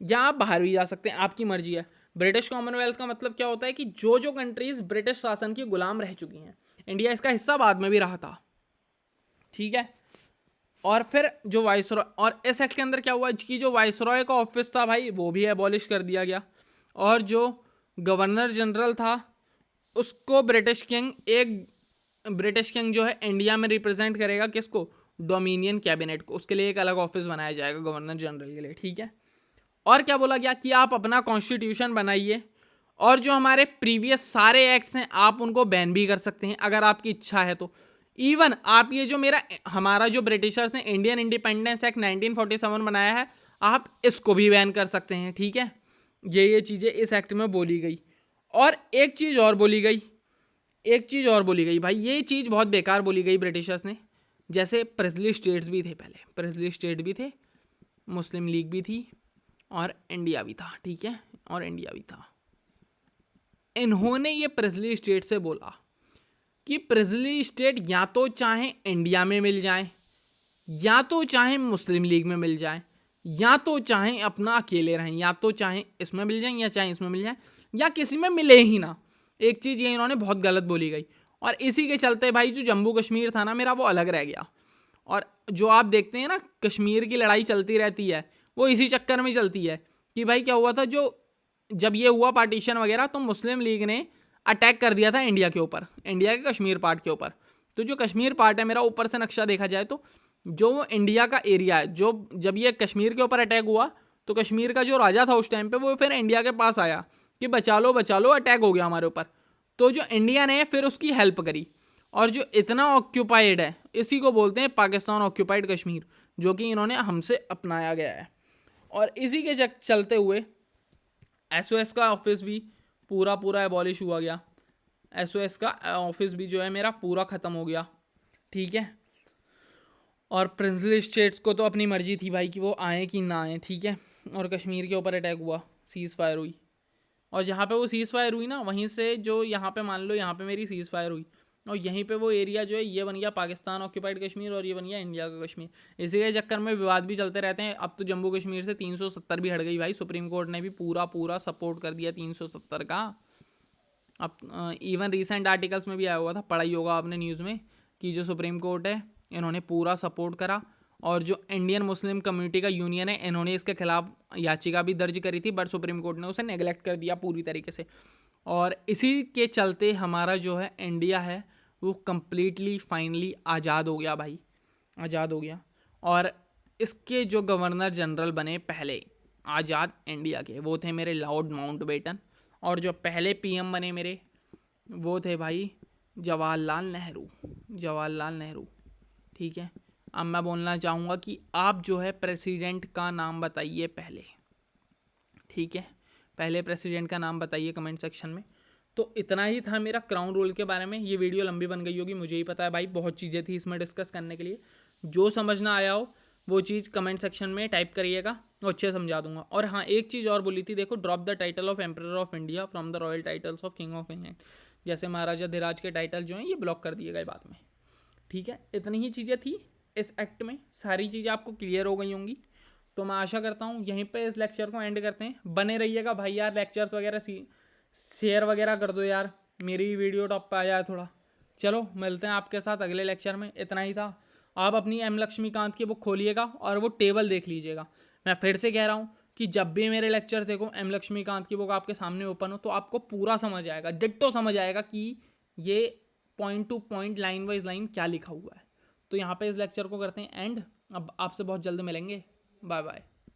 या आप बाहर भी जा सकते हैं, आपकी मर्जी है। ब्रिटिश कॉमनवेल्थ का मतलब क्या होता है कि जो जो कंट्रीज़ ब्रिटिश शासन की गुलाम रह चुकी हैं, इंडिया इसका हिस्सा बाद में भी रहा था, ठीक है। और फिर जो वाइसरॉय, और इस एक्ट के अंदर क्या हुआ कि जो वाइसरॉय का ऑफिस था भाई वो भी एबॉलिश कर दिया गया। और जो गवर्नर जनरल था उसको ब्रिटिश किंग जो है इंडिया में रिप्रेजेंट करेगा किसको? डोमिनियन कैबिनेट को। उसके लिए एक अलग ऑफिस बनाया जाएगा गवर्नर जनरल के लिए, ठीक है। और क्या बोला गया कि आप अपना कॉन्स्टिट्यूशन बनाइए और जो हमारे प्रीवियस सारे एक्ट्स हैं आप उनको बैन भी कर सकते हैं अगर आपकी इच्छा है तो। इवन आप ये जो हमारा जो ब्रिटिशर्स ने इंडियन इंडिपेंडेंस एक्ट 1947 बनाया है, आप इसको भी बैन कर सकते हैं, ठीक है। ये चीज़ें इस एक्ट में बोली गई। और एक चीज़ और बोली गई भाई, ये चीज़ बहुत बेकार बोली गई ब्रिटिशर्स ने। जैसे प्रेस्ली स्टेट्स भी थे, पहले प्रेस्ली स्टेट भी थे, मुस्लिम लीग भी थी और इंडिया भी था, ठीक है, और इंडिया भी था। इन्होंने ये प्रेस्ली स्टेट से बोला कि प्रेस्ली स्टेट या तो चाहे इंडिया में मिल जाए, या तो चाहे मुस्लिम लीग में मिल जाए, या तो चाहे अपना अकेले रहें, या तो चाहे इसमें मिल जाए या चाहे इसमें मिल जाए, या किसी में मिले ही ना। एक चीज़ ये इन्होंने बहुत गलत बोली गई। और इसी के चलते भाई जो जम्मू कश्मीर था ना मेरा, वो अलग रह गया। और जो आप देखते हैं ना कश्मीर की लड़ाई चलती रहती है, वो इसी चक्कर में चलती है कि भाई क्या हुआ था, जो जब ये हुआ पार्टीशन वगैरह, तो मुस्लिम लीग ने अटैक कर दिया था इंडिया के ऊपर, इंडिया के कश्मीर पार्ट के ऊपर। तो जो कश्मीर पार्ट है मेरा, ऊपर से नक्शा देखा जाए तो जो इंडिया का एरिया है, जो जब ये कश्मीर के ऊपर अटैक हुआ तो कश्मीर का जो राजा था उस टाइम पे वो फिर इंडिया के पास आया कि बचा लो अटैक हो गया हमारे ऊपर। तो जो इंडिया ने फिर उसकी हेल्प करी, और जो इतना ऑक्यूपाइड है इसी को बोलते हैं पाकिस्तान ऑक्यूपाइड कश्मीर, जो कि इन्होंने हमसे अपनाया गया है। और इसी के चलते हुए एसओएस का ऑफिस भी पूरा एबॉलिश हुआ गया। एसओएस का ऑफिस भी जो है मेरा पूरा ख़त्म हो गया, ठीक है। और प्रिंसली स्टेट्स को तो अपनी मर्जी थी भाई कि वो आए कि ना आए, ठीक है। और कश्मीर के ऊपर अटैक हुआ, सीज़ फायर हुई, और जहाँ पे वो सीज़ फायर हुई ना, वहीं से जो यहाँ पे मान लो यहाँ पे मेरी सीज़ फायर हुई, और यहीं पे वो एरिया जो है ये बन गया पाकिस्तान ऑक्यूपाइड कश्मीर, और ये बन गया इंडिया का कश्मीर। इसी के चक्कर में विवाद भी चलते रहते हैं। अब तो जम्मू कश्मीर से 370 भी हट गई भाई, सुप्रीम कोर्ट ने भी पूरा सपोर्ट कर दिया 370 का। अब इवन रिसेंट आर्टिकल्स में भी आया हुआ था, पढ़ा ही होगा आपने न्यूज़ में, कि जो सुप्रीम कोर्ट है इन्होंने पूरा सपोर्ट करा, और जो इंडियन मुस्लिम कम्युनिटी का यूनियन है इन्होंने इसके खिलाफ याचिका भी दर्ज करी थी, बट सुप्रीम कोर्ट ने उसे नेगलेक्ट कर दिया पूरी तरीके से। और इसी के चलते हमारा जो है इंडिया है वो कम्प्लीटली फाइनली आज़ाद हो गया भाई, आज़ाद हो गया। और इसके जो गवर्नर जनरल बने पहले आज़ाद इंडिया के, वो थे मेरे लॉर्ड माउंटबेटन, और जो पहले पीएम बने मेरे वो थे भाई जवाहरलाल नेहरू, ठीक है। अब मैं बोलना चाहूँगा कि आप जो है प्रेसिडेंट का नाम बताइए पहले, ठीक है, पहले प्रेसिडेंट का नाम बताइए कमेंट सेक्शन में। तो इतना ही था मेरा क्राउन रूल के बारे में। ये वीडियो लंबी बन गई होगी, मुझे ही पता है भाई, बहुत चीज़ें थी इसमें डिस्कस करने के लिए। जो समझना आया हो वो चीज़ कमेंट सेक्शन में टाइप करिएगा, और अच्छे समझा दूंगा। और हाँ, एक चीज़ और बोली थी, देखो, drop the title of emperor of India from the royal titles of king of England. जैसे महाराजा धीराज के टाइटल जो हैं ये ब्लॉक कर दिए गए बाद में, ठीक है। इतनी ही चीज़ें थी इस एक्ट में, सारी चीज़ें आपको क्लियर हो गई होंगी। तो मैं आशा करता हूँ यहीं पे इस लेक्चर को एंड करते हैं। बने रहिएगा भाई यार, लेक्चर्स वगैरह शेयर वगैरह कर दो यार, मेरी वीडियो टॉप पे आ जाए थोड़ा। चलो मिलते हैं आपके साथ अगले लेक्चर में। इतना ही था। आप अपनी एम लक्ष्मीकांत की बुक खोलिएगा और वो टेबल देख लीजिएगा। मैं फिर से कह रहा हूँ कि जब भी मेरे लेक्चर देखो, एम लक्ष्मीकांत की बुक आपके सामने ओपन हो, तो आपको पूरा समझ आएगा, डिट्टो समझ आएगा कि ये point two point, line wise line क्या लिखा हुआ है। तो यहाँ पे इस लेक्चर को करते हैं एंड। अब आपसे बहुत जल्द मिलेंगे। Bye bye.